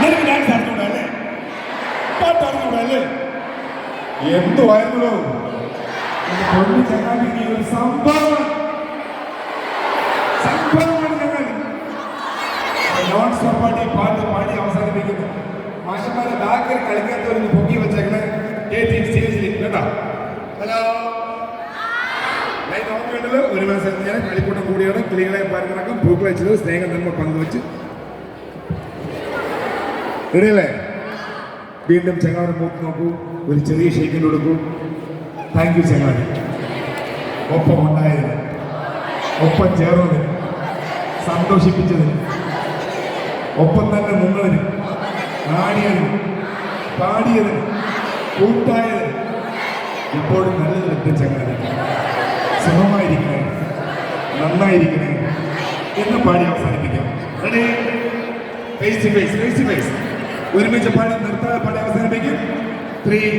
നിനക്ക് ഡാൻസ് അറിഞ്ഞൂടാ അല്ലേ? പാട്ട് അറിഞ്ഞൂടാ അല്ലേ? എന്തുവായിരുന്നോ പൊന്നു ചങ്ങാതി, നീ ഒരു സംഭവമാണ്. ചങ്ങാതി നോൺ സ്റ്റോപ്പായിട്ട് ഈ പാട്ട് പാടി അവസാനിപ്പിക്കുന്നു. മാഷന്മാരെ ബാക്കിൽ കളിക്കാത്തവരൊന്ന് പൊക്കി വെച്ചേക്കണേ സ്റ്റേജിൽ കേട്ടോ. ഹലോ, ലൈൻ ഓഫ് വേണ്ടല്ലോ. ഒരു മനസ്സിൽ ഞാൻ കളിക്കൂട്ടം കൂടിയാണ് കിളികളെ പറഞ്ഞിറക്കം പൂക്കൾ വെച്ചത് സ്നേഹം നന്മ പങ്കുവെച്ച് റെഡിയല്ലേ? വീണ്ടും ചങ്ങാതി മൂത്ത് നോക്കൂ, ഒരു ചെറിയ ഷേക്കിൽ കൊടുക്കൂ. താങ്ക് യു ചങ്ങാതി, ഒപ്പം ഉണ്ടായതിന്, ഒപ്പം ചേർന്നതിന്, സന്തോഷിപ്പിച്ചതിന്, ഒപ്പം തന്നെ നിന്നതിന്, ആടിയതിന്, പാടിയതിന്, കൂട്ടായതിന്. ഇപ്പോഴും നല്ലതിലെത്തും ചങ്ങാതി. സുഖമായിരിക്കണേ, നന്നായിരിക്കണേ എന്ന് പാടി അവസാനിപ്പിക്കാം. Ready? Face to face, face to face. ഒരുമിച്ച് പാടി നിർത്താതെ പാടി അവസാനിപ്പിക്കും. 3,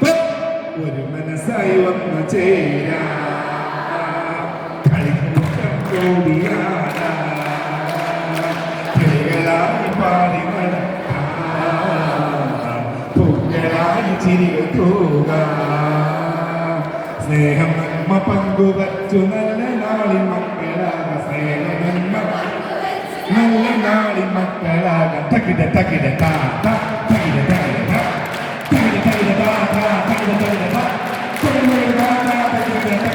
4. ഒരു മനസ്സായി വന്നു ചേരാ കളിക്കൂട്ടം കൂടിയാടാ കിളികളായി പാടി നടക്കാം പൂക്കളായി ചിരികൾ തൂകാം സ്നേഹം നന്മ പങ്കുവച്ചു നല്ല നാളിൽ മക്കളാകാം സ്നേഹം നന്മ നല്ല നാളിൽ മക്കളാകാം തകിട തകിട താ താ തകിട തകിട താ തകിട തകിട താ താ തകിട തകിട താ തകിട തകിട താ താ തകിട തകിട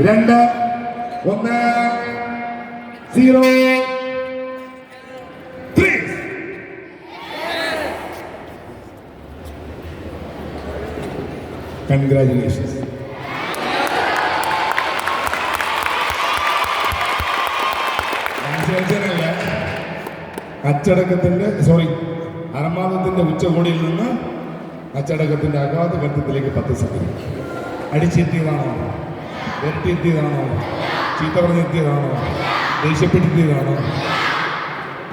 രണ്ട് 1 0 3. Congratulations. അച്ചടക്കത്തിന്റെ അർമാദത്തിന്റെ ഉച്ചകോടിയിൽ നിന്ന് അച്ചടക്കത്തിന്റെ അഗാധ ഗർത്തത്തിലേക്ക് 10 സെക്കൻഡ്. അടിച്ചെത്തിയതാണോ, വെട്ടിയെത്തിയതാണോ, ചീത്ത പറഞ്ഞെത്തിയതാണോ, ദേഷ്യപ്പെടുത്തിയതാണോ,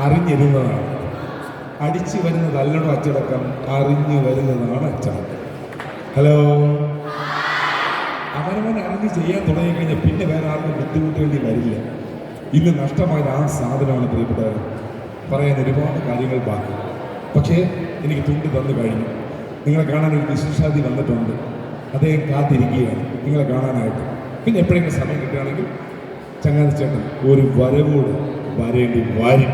അറിഞ്ഞിരുന്നതാണോ? അടിച്ചു വരുന്നതല്ലടോ അച്ചടക്കം, അറിഞ്ഞു വരുന്നതാണ് അച്ചടക്കം. ഹലോ, അവനവൻ അറിഞ്ഞ് ചെയ്യാൻ തുടങ്ങിക്കഴിഞ്ഞാൽ പിന്നെ വേറെ ആർക്കും ബുദ്ധിമുട്ടേണ്ടി വരില്ല. ഇന്ന് നഷ്ടമായത് ആ സാധനമാണ് പ്രിയപ്പെട്ടവർ. പറയാൻ ഒരുപാട് കാര്യങ്ങൾ ബാക്കി, പക്ഷേ എനിക്ക് തുണ്ട് തന്നു കഴിഞ്ഞു. നിങ്ങളെ കാണാൻ ഒരു വിശേഷാതി വന്നിട്ടുണ്ട്, അദ്ദേഹം കാത്തിരിക്കുകയാണ് നിങ്ങളെ കാണാനായിട്ട്. പിന്നെ എപ്പോഴെങ്കിലും സമയം കിട്ടുകയാണെങ്കിൽ ചങ്ങാതി ചേട്ടൻ ഒരു വരവോട് വരേണ്ടി വരും.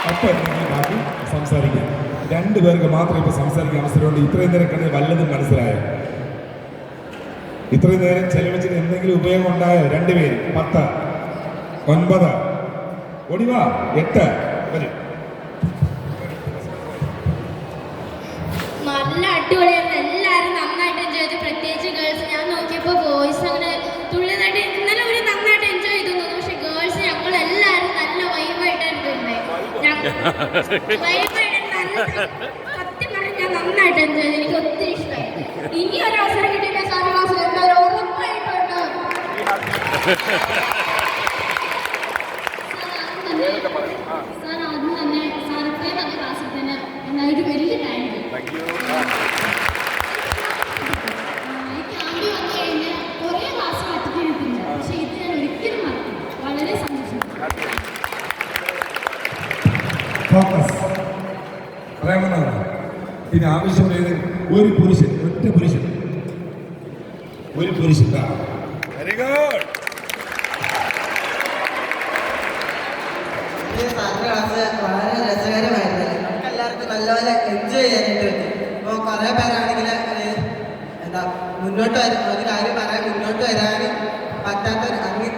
അപ്പം എന്തെങ്കിലും ബാക്കി സംസാരിക്കാം. 2 പേർക്ക് മാത്രം ഇപ്പോൾ സംസാരിക്കാൻ അവസരമുണ്ട്. ഇത്രയും നേരം കണ്ടത് വല്ലതും മനസ്സിലായോ? ഇത്രയും നേരം ചെലവഴിച്ചിന് എന്തെങ്കിലും ഉപയോഗം ഉണ്ടായോ? 2 പേര് 10, 9, ഓടിവാ 8 വരും. നല്ല അടിപൊളിയായിരുന്നു. എല്ലാവരും നന്നായിട്ട് എൻജോയ് ചെയ്തു. പ്രത്യേകിച്ച് ഗേൾസ്. ഞാൻ നോക്കിയപ്പോൾ ബോയ്സ് അങ്ങനെ തുള്ളിയതായിട്ട് ഇന്നലെ ഒരു നന്നായിട്ട് എൻജോയ് ചെയ്തു തോന്നുന്നു. പക്ഷെ ഗേൾസ് ഞങ്ങൾ എല്ലാവരും നല്ല വൈബായിട്ടായിരുന്നു സത്യം പറഞ്ഞാൽ ഞാൻ നന്നായിട്ട് എൻജോയ് ചെയ്തു. എനിക്ക് ഒത്തിരി ഇഷ്ടമായി. ഇനി ഒരു അവസരം കിട്ടിയ സാർ ക്ലാസ്സിൽ എന്തായാലും ഉറപ്പായിട്ടുണ്ട്. സാർ ആദ്യം തന്നെ സാർ ഇത്രയും നല്ല ക്ലാസ്സിൽ തന്നെ ഒരു വലിയ താങ്ക് യു. ഈ ക്യാമ്പിൽ വന്നു കഴിഞ്ഞാൽ കുറേ ക്ലാസ് എത്തിക്കിട്ടില്ല, പക്ഷെ ഇത് ഞാൻ ഒരിക്കലും മറക്കും. വളരെ സന്തോഷം. പിന്നെ ആവശ്യമുള്ളത് ഒരു പുരുഷൻ, ഒറ്റ പുരുഷൻ, ഒരു പുരുഷൻ. Very good. ക്ലാസ് വളരെ രസകരമായിരുന്നു. നമുക്ക് എല്ലാവർക്കും നല്ലപോലെ എൻജോയ് ചെയ്യാനായിട്ട് പറ്റി. ഇപ്പോൾ കുറേ പേരാണെങ്കിൽ എന്താ മുന്നോട്ട് ഒരു കാര്യം പറയാൻ മുന്നോട്ട് വരാൻ പറ്റാത്തവർ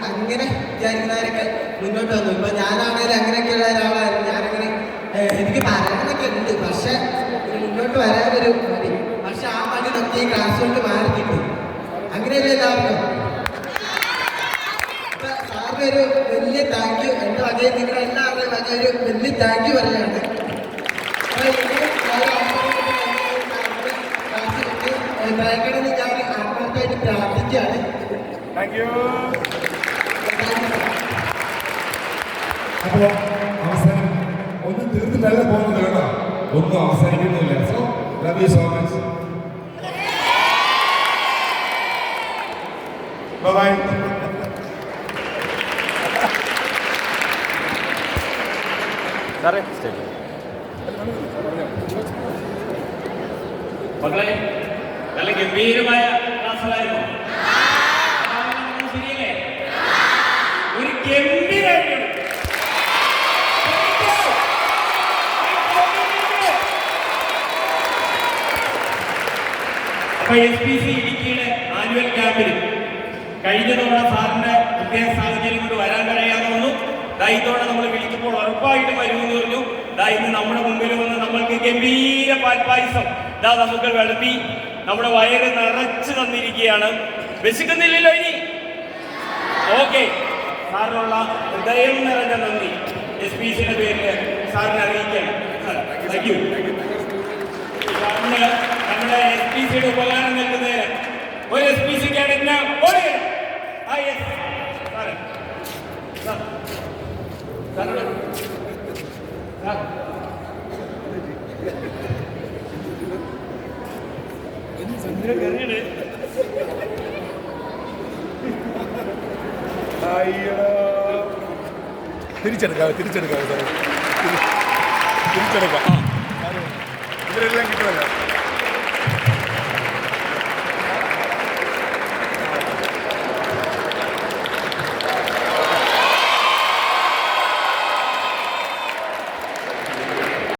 അങ്ങനെ വിചാരിക്കുന്നവരൊക്കെ മുന്നോട്ട് വന്നു. ഇപ്പോൾ ഞാനാണെങ്കിലും അങ്ങനെയൊക്കെയുള്ള ഒരാളായിരുന്നു. ഞാനങ്ങനെ എനിക്ക് പറയാനൊക്കെ ഉണ്ട്, പക്ഷെ മുന്നോട്ട് വരാനൊരു മടി. പക്ഷെ ആ മടി നമുക്ക് ഈ ക്ലാസ് കൊണ്ട് മാറി കിട്ടും. അങ്ങനെയല്ലേ എല്ലാവർക്കും? സാറിന് ഒരു വലിയ താങ്ക് യു. എൻ്റെ വകയിൽ നിങ്ങളെല്ലാവരുടെയും വക ഒരു വലിയ താങ്ക് യു പറയുകയാണ്. ഭയങ്കര ഞാൻ ആത്മാർത്ഥമായിട്ട് പ്രാർത്ഥിക്കുകയാണ്. Thank you. അപ്പോൾ അവസാനം ഒന്നും തീർത്തിട്ടല്ല പോകുന്നത് കേട്ടോ, ഒന്നും അവസാനിക്കുന്നില്ല. So love you so much. Bye. മക്കളെ നല്ല ഗംഭീരമായ ക്ലാസ്സുകളായിരുന്നു. ശരിയല്ലേ? ഒരു ഗംഭീരമായിരുന്നു. അപ്പൊ SPC ഇടുക്കിയുടെ ആനുവൽ ക്യാമ്പിൽ കഴിഞ്ഞ തവണ സാറിന്റെ പ്രത്യേക സാഹചര്യം കൊണ്ട് വരാൻ കഴിയാതെ വന്നു. ഇതോടെ നമ്മൾ വിളിക്കുമ്പോൾ ഉറപ്പായിട്ടും വരുമെന്ന് പറഞ്ഞു. ഇന്ന് നമ്മുടെ മുമ്പിൽ വന്ന് നമ്മൾക്ക് ഗംഭീര പാൽപ്പായസം നമുക്ക് വിളമ്പി നമ്മുടെ വയറ് നിറച്ച് തന്നിരിക്കുകയാണ്. വിശക്കുന്നില്ലല്ലോ ഇനി? ഓക്കെ, സാറിനുള്ള ഹൃദയം നിറഞ്ഞ നന്ദി SPCയുടെ പേരിൽ സാറിനെ അറിയിക്കണം. Thank you. സാറിന് നമ്മുടെ SPCയുടെ ഉപകാരം നൽകുന്നതിന് ഒരു SPC ക്യാഡറ്റിന് ഓടുകയാണ്. ആ യെസ് സാറേ, സാർ സാറോട് സാർ തിരിച്ചെടുക്കാം തിരിച്ചെടുക്കാം ഇവരെല്ലാം കിട്ടുമല്ലോ.